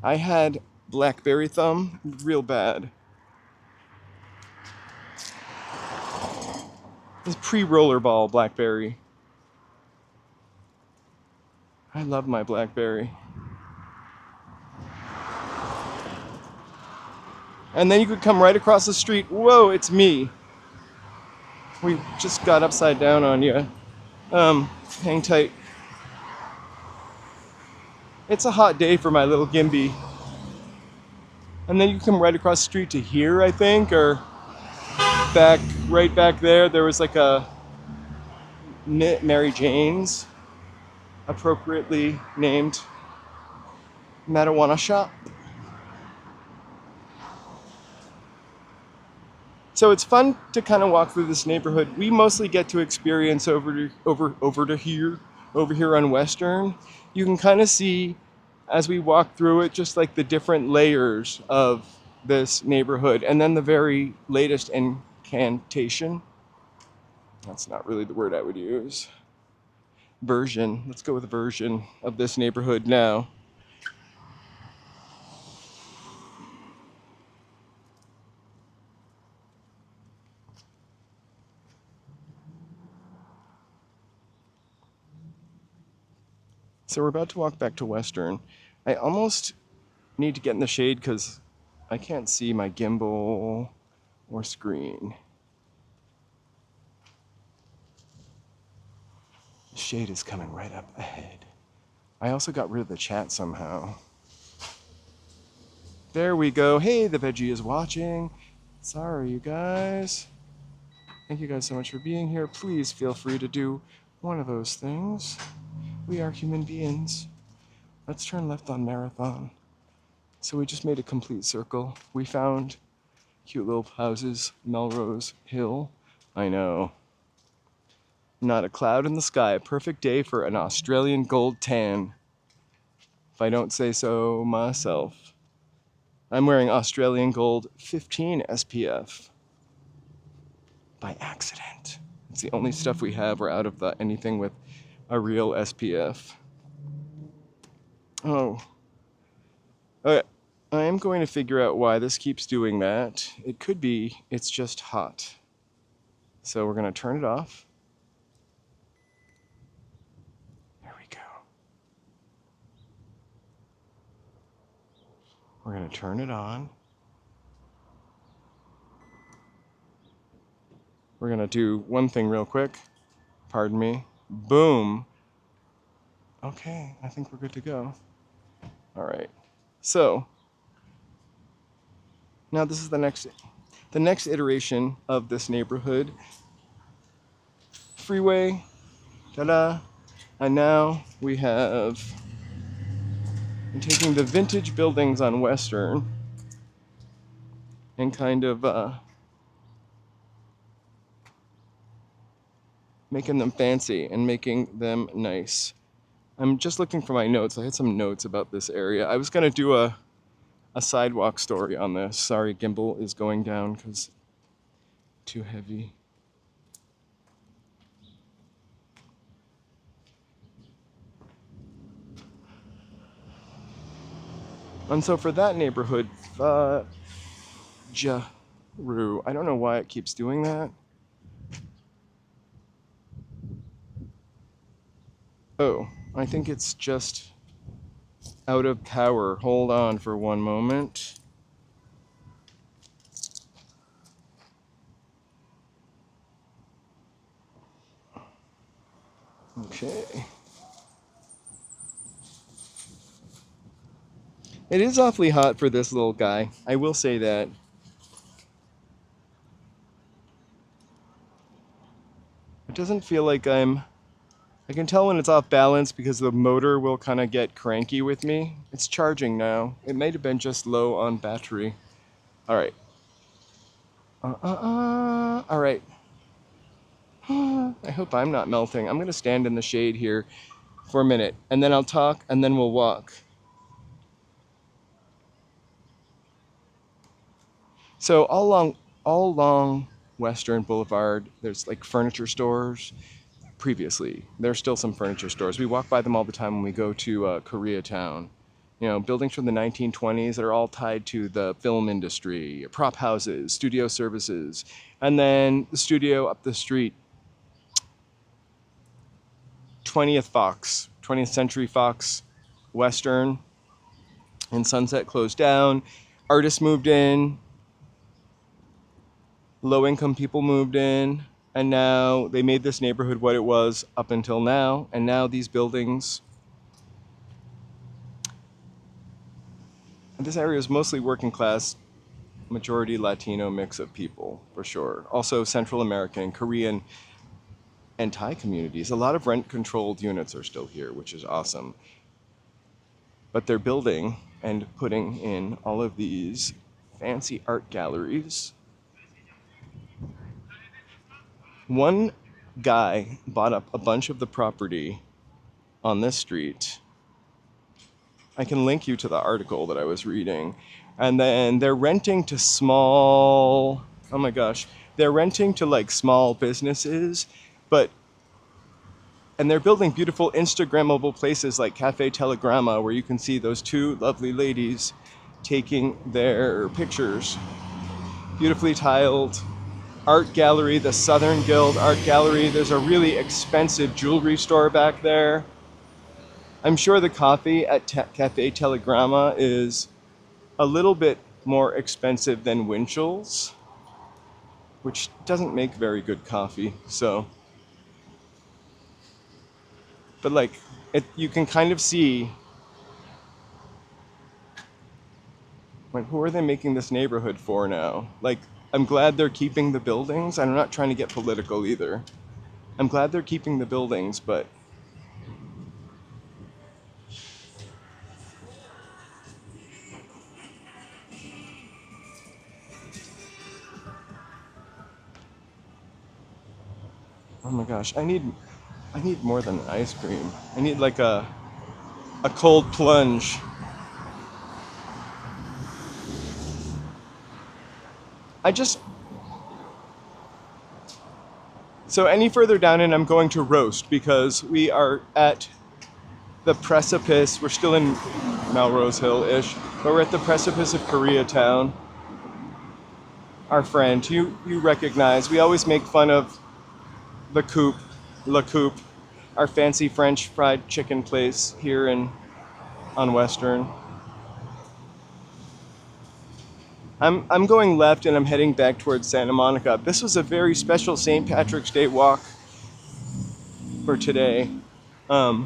I had blackberry thumb, real bad. This pre-rollerball blackberry. I love my blackberry. And then you could come right across the street. Whoa, it's me. We just got upside down on you. Hang tight. It's a hot day for my little Gimby. And then you come right across the street to here, I think, or right back there. There was like a Mary Jane's, appropriately named marijuana shop. So it's fun to kind of walk through this neighborhood. We mostly get to experience over here on Western. You can kind of see as we walk through it, just like the different layers of this neighborhood. And then the very latest incantation. That's not really the word I would use. version. Let's go with a version of this neighborhood now. So we're about to walk back to Western. I almost need to get in the shade because I can't see my gimbal or screen. The shade is coming right up ahead. I also got rid of the chat somehow. There we go. Hey, the veggie is watching. Sorry, you guys. Thank you guys so much for being here. Please feel free to do one of those things. We are human beings. Let's turn left on Marathon. So we just made a complete circle. We found cute little houses, Melrose Hill. I know. Not a cloud in the sky. A perfect day for an Australian gold tan. If I don't say so myself. I'm wearing Australian gold 15 SPF. By accident. It's the only stuff we have. We're out of anything with a real SPF. Oh. Okay. I am going to figure out why this keeps doing that. It could be it's just hot. So we're going to turn it off. There we go. We're going to turn it on. We're going to do one thing real quick. Pardon me. Boom. Okay, I think we're good to go. All right. So, now this is the next iteration of this neighborhood. Freeway, ta-da. And now we have, I'm taking the vintage buildings on Western and kind of making them fancy and making them nice. I'm just looking for my notes. I had some notes about this area. I was gonna do a sidewalk story on this. Sorry, gimbal is going down because too heavy. And so for that neighborhood, Jaru, I don't know why it keeps doing that. Oh, I think it's just out of power. Hold on for one moment. Okay. It is awfully hot for this little guy. I will say that. It doesn't feel like I can tell when it's off balance because the motor will kind of get cranky with me. It's charging now. It might have been just low on battery. All right. All right. I hope I'm not melting. I'm going to stand in the shade here for a minute, and then I'll talk, and then we'll walk. So all along Western Boulevard, there's like furniture stores. Previously, there's still some furniture stores. We walk by them all the time when we go to Koreatown. You know, buildings from the 1920s that are all tied to the film industry, prop houses, studio services, and then the studio up the street, 20th Century Fox, Western, and Sunset closed down. Artists moved in, low-income people moved in, and now they made this neighborhood what it was up until now, and now these buildings. And this area is mostly working class, majority Latino mix of people, for sure. Also Central American, Korean, and Thai communities. A lot of rent-controlled units are still here, which is awesome. But they're building and putting in all of these fancy art galleries. One guy bought up a bunch of the property on this street. I can link you to the article that I was reading. And then they're renting to small, oh my gosh, they're renting to like small businesses, but And they're building beautiful Instagrammable places like Cafe Telegramma, where you can see those two lovely ladies taking their pictures. Beautifully tiled. Art gallery, the Southern Guild Art Gallery. There's a really expensive jewelry store back there. I'm sure the coffee at Cafe Telegramma is a little bit more expensive than Winchell's, which doesn't make very good coffee, so. But like, you can kind of see, like, who are they making this neighborhood for now? Like, I'm glad they're keeping the buildings. I'm not trying to get political either. I'm glad they're keeping the buildings, but oh my gosh, I need more than ice cream. I need like a cold plunge. So any further down and I'm going to roast because we are at the precipice. We're still in Melrose Hill-ish, but we're at the precipice of Koreatown. Our friend, you recognize, we always make fun of the Coop, La Coupe, our fancy French fried chicken place here on Western. I'm going left and I'm heading back towards Santa Monica. This was a very special St. Patrick's Day walk for today. I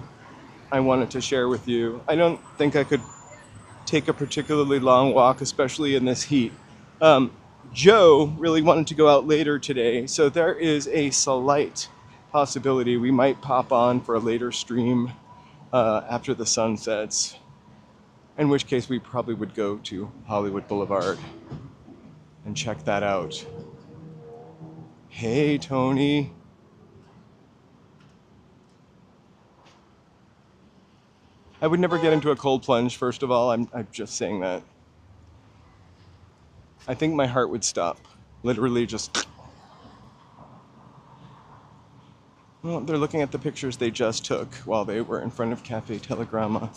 wanted to share with you. I don't think I could take a particularly long walk, especially in this heat. Joe really wanted to go out later today, so there is a slight possibility we might pop on for a later stream after the sun sets, in which case we probably would go to Hollywood Boulevard and check that out. Hey, Tony. I would never get into a cold plunge, first of all. I'm just saying that. I think my heart would stop. Literally just... Well, they're looking at the pictures they just took while they were in front of Cafe Telegramma.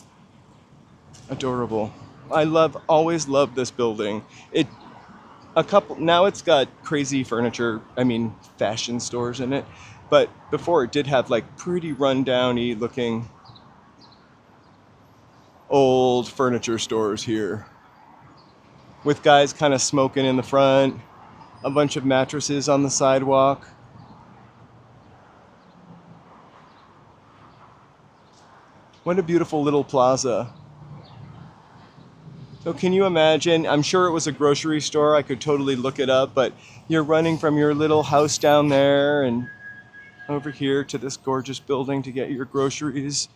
Adorable. Always loved this building. Now it's got crazy furniture, fashion stores in it. But before it did have like pretty run-down-y looking old furniture stores here. With guys kind of smoking in the front, a bunch of mattresses on the sidewalk. What a beautiful little plaza. So can you imagine, I'm sure it was a grocery store, I could totally look it up, but you're running from your little house down there and over here to this gorgeous building to get your groceries.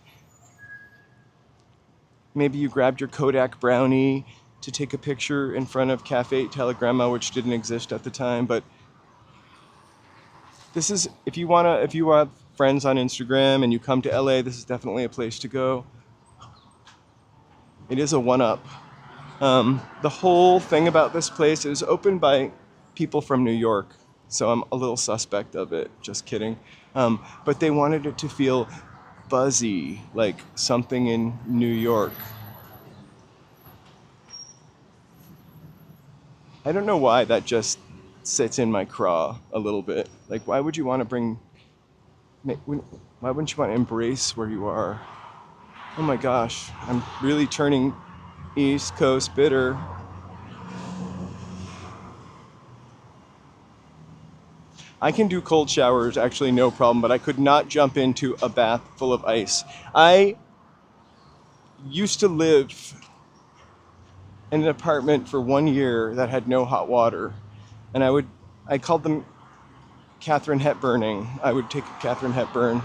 Maybe you grabbed your Kodak brownie to take a picture in front of Cafe Telegramma, which didn't exist at the time, but this is, if you have friends on Instagram and you come to LA, this is definitely a place to go. It is a one-up. The whole thing about this place is opened by people from New York, so I'm a little suspect of it, just kidding. But they wanted it to feel buzzy, like something in New York. I don't know why that just sits in my craw a little bit. Like, why would you want to why wouldn't you want to embrace where you are? Oh my gosh, I'm really turning East Coast bitter. I can do cold showers, actually no problem, but I could not jump into a bath full of ice. I used to live in an apartment for 1 year that had no hot water, and I called them Catherine Hepburning. I would take a Catherine Hepburn.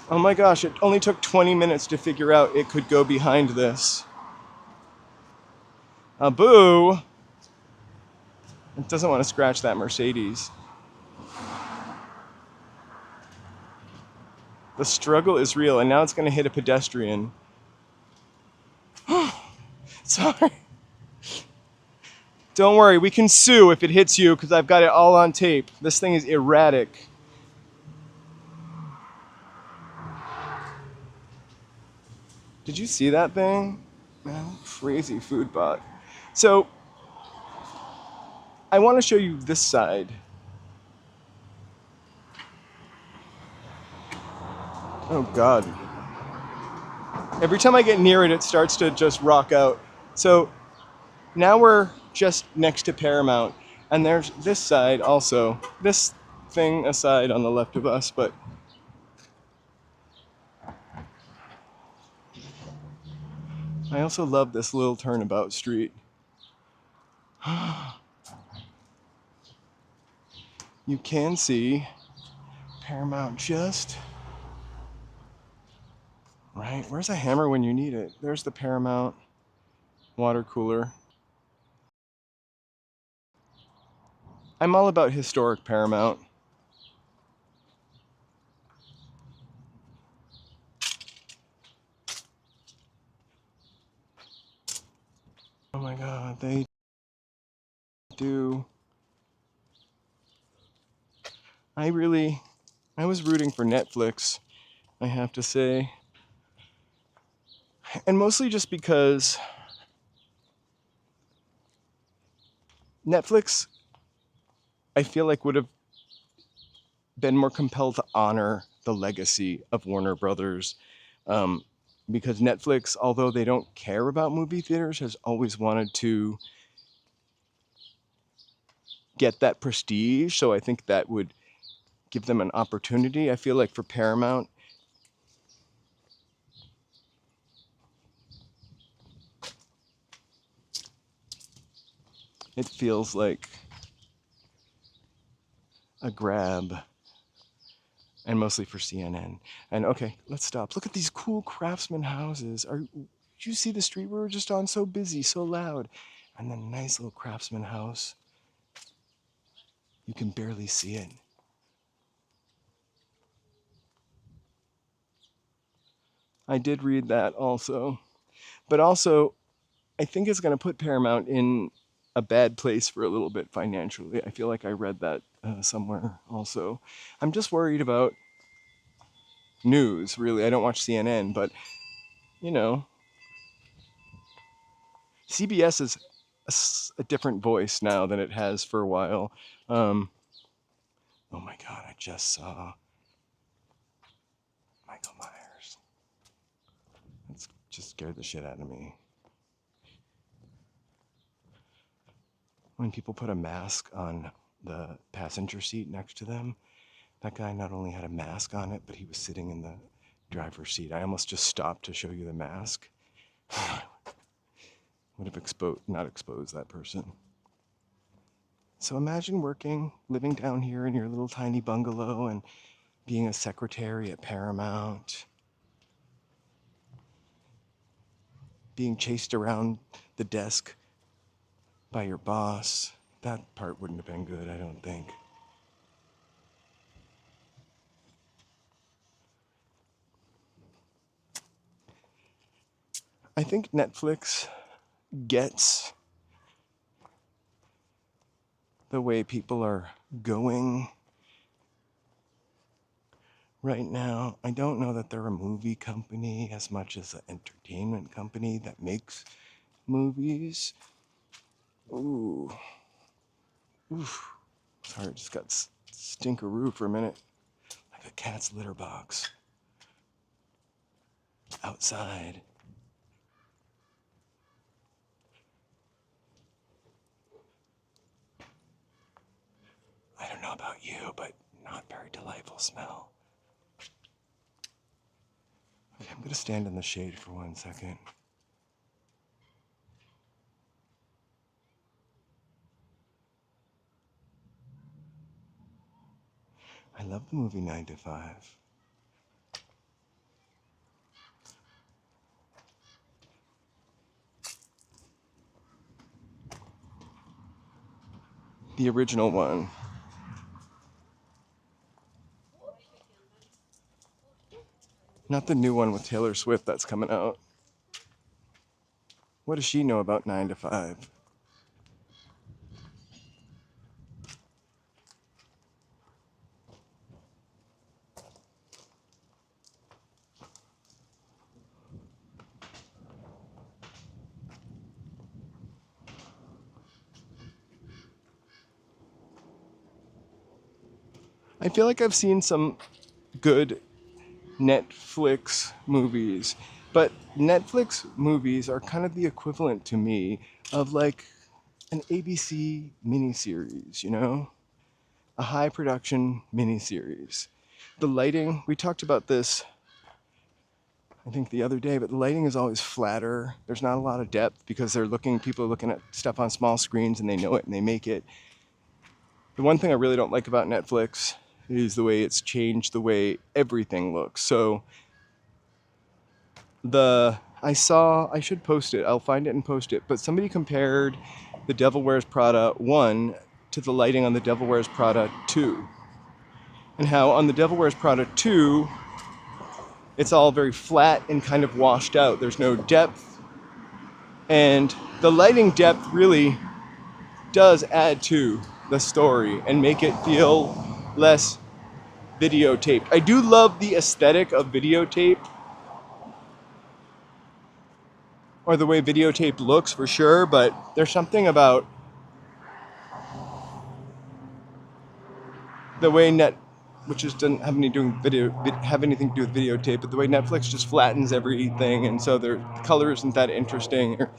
Oh my gosh, it only took 20 minutes to figure out it could go behind this. Boo! It doesn't want to scratch that Mercedes. The struggle is real, and now it's going to hit a pedestrian. Sorry. Don't worry, we can sue if it hits you because I've got it all on tape. This thing is erratic. Did you see that thing? Man, crazy food bot. So, I want to show you this side. Oh God. Every time I get near it, it starts to just rock out. So, now we're just next to Paramount, and there's this side also. This thing aside on the left of us, but I also love this little turnabout street. You can see Paramount just right. Where's a hammer when you need it? There's the Paramount water cooler. I'm all about historic Paramount. Oh my God, they do. I was rooting for Netflix, I have to say. And mostly just because Netflix, I feel like would have been more compelled to honor the legacy of Warner Brothers. Because Netflix, although they don't care about movie theaters, has always wanted to get that prestige. So I think that would give them an opportunity. I feel like for Paramount, it feels like a grab, and mostly for CNN. And okay, let's stop. Look at these cool Craftsman houses. Did you see the street we were just on? So busy, so loud. And then nice little Craftsman house. You can barely see it. I did read that also. But also, I think it's going to put Paramount in a bad place for a little bit financially. I feel like I read that somewhere also. I'm just worried about news, really. I don't watch CNN, but, you know, CBS is a different voice now than it has for a while. Oh my God, I just saw Michael Myers. That just scared the shit out of me. When people put a mask on the passenger seat next to them, that guy not only had a mask on it, but he was sitting in the driver's seat. I almost just stopped to show you the mask. Would have not exposed that person. So imagine living down here in your little tiny bungalow and being a secretary at Paramount, being chased around the desk by your boss. That part wouldn't have been good, I don't think. I think Netflix gets the way people are going right now. I don't know that they're a movie company as much as an entertainment company that makes movies. Ooh. Oof. Sorry, I just got stinkeroo for a minute. Like a cat's litter box. Outside. I don't know about you, but not very delightful smell. Okay, I'm gonna stand in the shade for 1 second. I love the movie 9 to 5. The original one. Not the new one with Taylor Swift that's coming out. What does she know about 9 to 5? I feel like I've seen some good Netflix movies, but Netflix movies are kind of the equivalent to me of like an ABC miniseries, you know? A high production miniseries. The lighting, we talked about this, I think, the other day, but the lighting is always flatter. There's not a lot of depth because people are looking at stuff on small screens and they know it and they make it. The one thing I really don't like about Netflix is the way it's changed the way everything looks. So I should post it. I'll find it and post it. But somebody compared the Devil Wears Prada 1 to the lighting on the Devil Wears Prada 2. And how on the Devil Wears Prada 2, it's all very flat and kind of washed out. There's no depth. And the lighting depth really does add to the story and make it feel less videotaped. I do love the aesthetic of videotape, or the way videotape looks for sure, but there's something about the way which just doesn't have have anything to do with videotape, but the way Netflix just flattens everything, and so the color isn't that interesting, or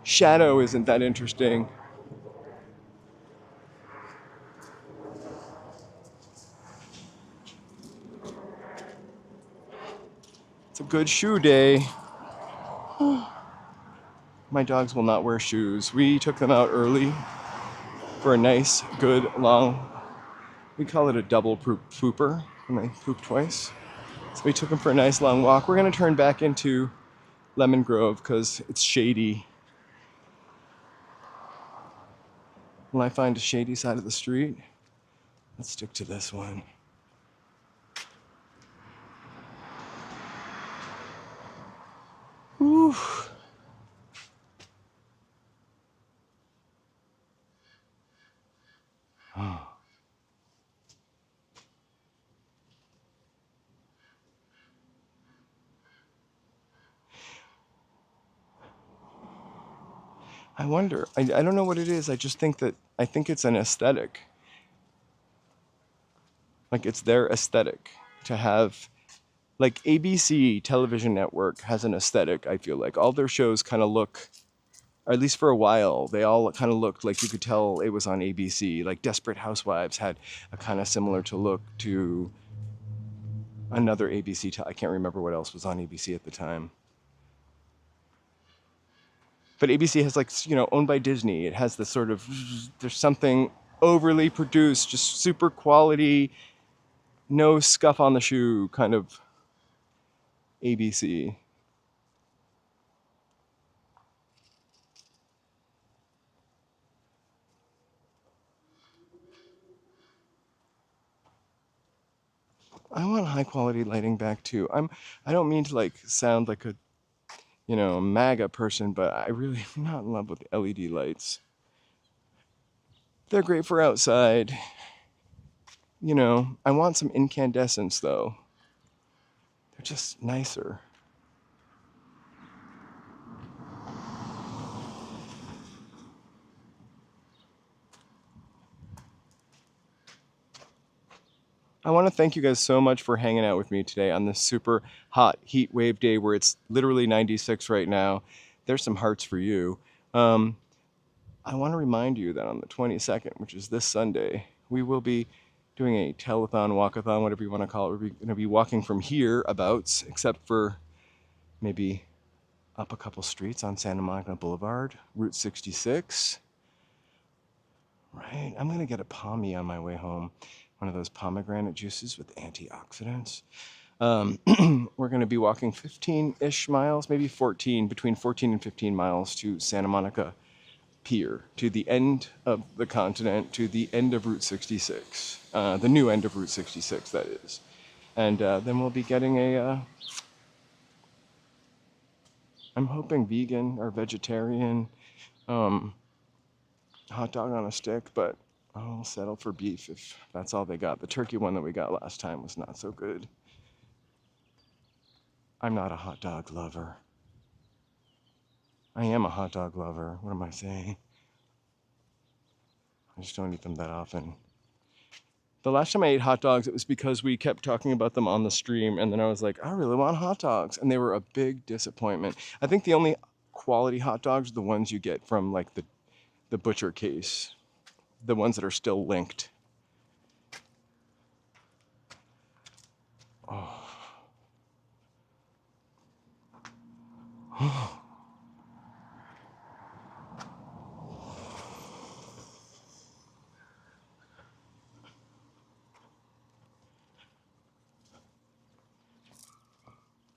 shadow isn't that interesting. It's a good shoe day. My dogs will not wear shoes. We took them out early for a nice, good, long, we call it a double pooper, and they poop twice. So we took them for a nice long walk. We're going to turn back into Lemon Grove because it's shady. When I find a shady side of the street, let's stick to this one. Whew. Oh. I wonder, I don't know what it is. I think it's an aesthetic. Like it's their aesthetic to have, like ABC television network has an aesthetic, I feel like. All their shows kind of look, or at least for a while, they all kind of looked like you could tell it was on ABC. Like Desperate Housewives had a kind of similar to look to another ABC. I can't remember what else was on ABC at the time. But ABC has, like, you know, owned by Disney. It has this sort of, there's something overly produced, just super quality, no scuff on the shoe kind of ABC. I want high quality lighting back too. I don't mean to like sound like a, you know, MAGA person, but I really am not in love with LED lights. They're great for outside. You know, I want some incandescence though. They're just nicer. I want to thank you guys so much for hanging out with me today on this super hot heat wave day where it's literally 96 right now. There's some hearts for you. Um, I want to remind you that on the 22nd, which is this Sunday, we will be doing a telethon, walkathon, whatever you want to call it. We're going to be walking from here abouts, except for maybe up a couple streets on Santa Monica Boulevard, Route 66. Right? I'm going to get a pommy on my way home. One of those pomegranate juices with antioxidants. We're going to be walking 15-ish miles, maybe 14, between 14 and 15 miles to Santa Monica Pier, to the end of the continent, to the end of Route 66, the new end of Route 66, that is. And then we'll be getting I'm hoping vegan or vegetarian hot dog on a stick, but I'll settle for beef if that's all they got. The turkey one that we got last time was not so good. I'm not a hot dog lover. I am a hot dog lover. What am I saying? I just don't eat them that often. The last time I ate hot dogs, it was because we kept talking about them on the stream, and then I was like, I really want hot dogs, and they were a big disappointment. I think the only quality hot dogs are the ones you get from like the butcher case, the ones that are still linked. Oh.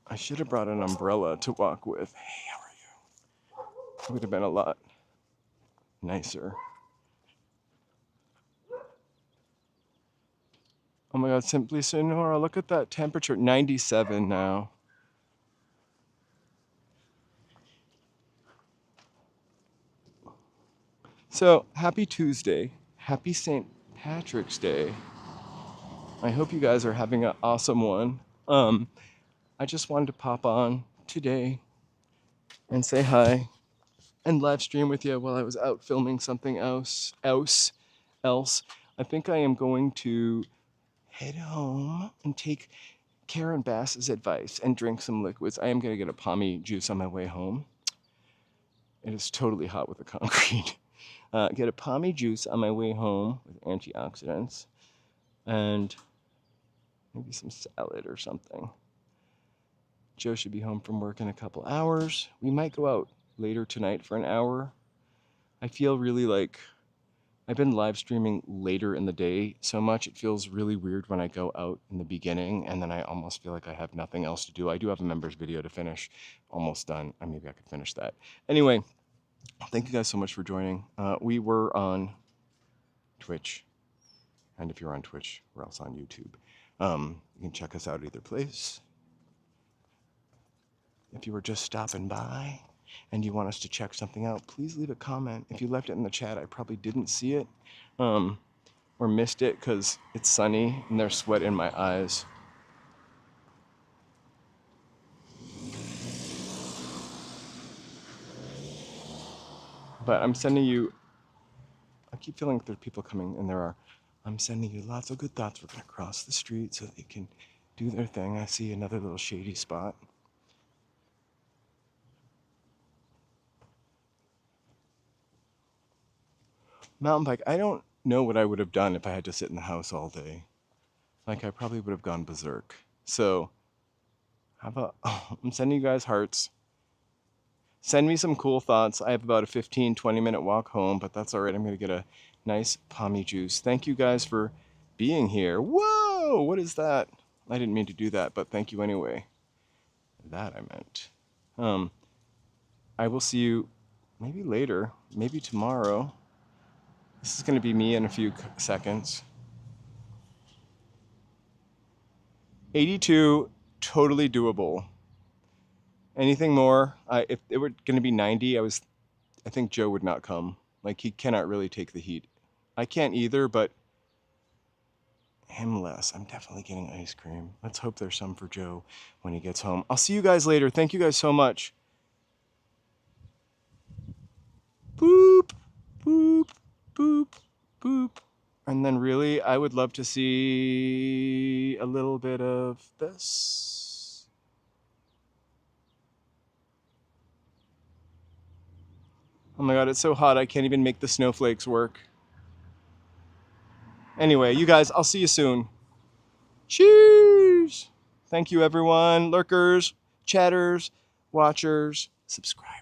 I should have brought an umbrella to walk with. Hey, how are you? It would have been a lot nicer. Oh my God, Simply Sonora, look at that temperature, 97 now. So, happy Tuesday. Happy St. Patrick's Day. I hope you guys are having an awesome one. I just wanted to pop on today and say hi and live stream with you while I was out filming something else. I think I am going to head home and take Karen Bass's advice and drink some liquids. I am going to get a pommy juice on my way home. It is totally hot with the concrete. Get a pommy juice on my way home with antioxidants and maybe some salad or something. Joe should be home from work in a couple hours. We might go out later tonight for an hour. I feel really like I've been live streaming later in the day so much. It feels really weird when I go out in the beginning and then I almost feel like I have nothing else to do. I do have a members video to finish. Almost done. Maybe I could finish that. Anyway, thank you guys so much for joining. We were on Twitch. And if you're on Twitch, we're also on YouTube. You can check us out at either place. If you were just stopping by and you want us to check something out, please leave a comment. If you left it in the chat, I probably didn't see it or missed it because it's sunny and there's sweat in my eyes. But I'm sending you, I keep feeling like there are people coming, and there are. I'm sending you lots of good thoughts. We're going to cross the street so they can do their thing. I see another little shady spot. Mountain bike, I don't know what I would have done if I had to sit in the house all day. Like, I probably would have gone berserk. So, how about, I'm sending you guys hearts. Send me some cool thoughts. I have about a 15-20 minute walk home, but that's all right. I'm going to get a nice pommy juice. Thank you guys for being here. Whoa, what is that? I didn't mean to do that, but thank you anyway. That I meant. I will see you maybe later, maybe tomorrow. This is going to be me in a few seconds. 82, totally doable. Anything more? If it were going to be 90, I think Joe would not come. Like, he cannot really take the heat. I can't either, but him less. I'm definitely getting ice cream. Let's hope there's some for Joe when he gets home. I'll see you guys later. Thank you guys so much. Boop, boop, boop, boop. And then really, I would love to see a little bit of this. Oh my God, it's so hot I can't even make the snowflakes work. Anyway, you guys, I'll see you soon. Cheers! Thank you everyone, lurkers, chatters, watchers, subscribers.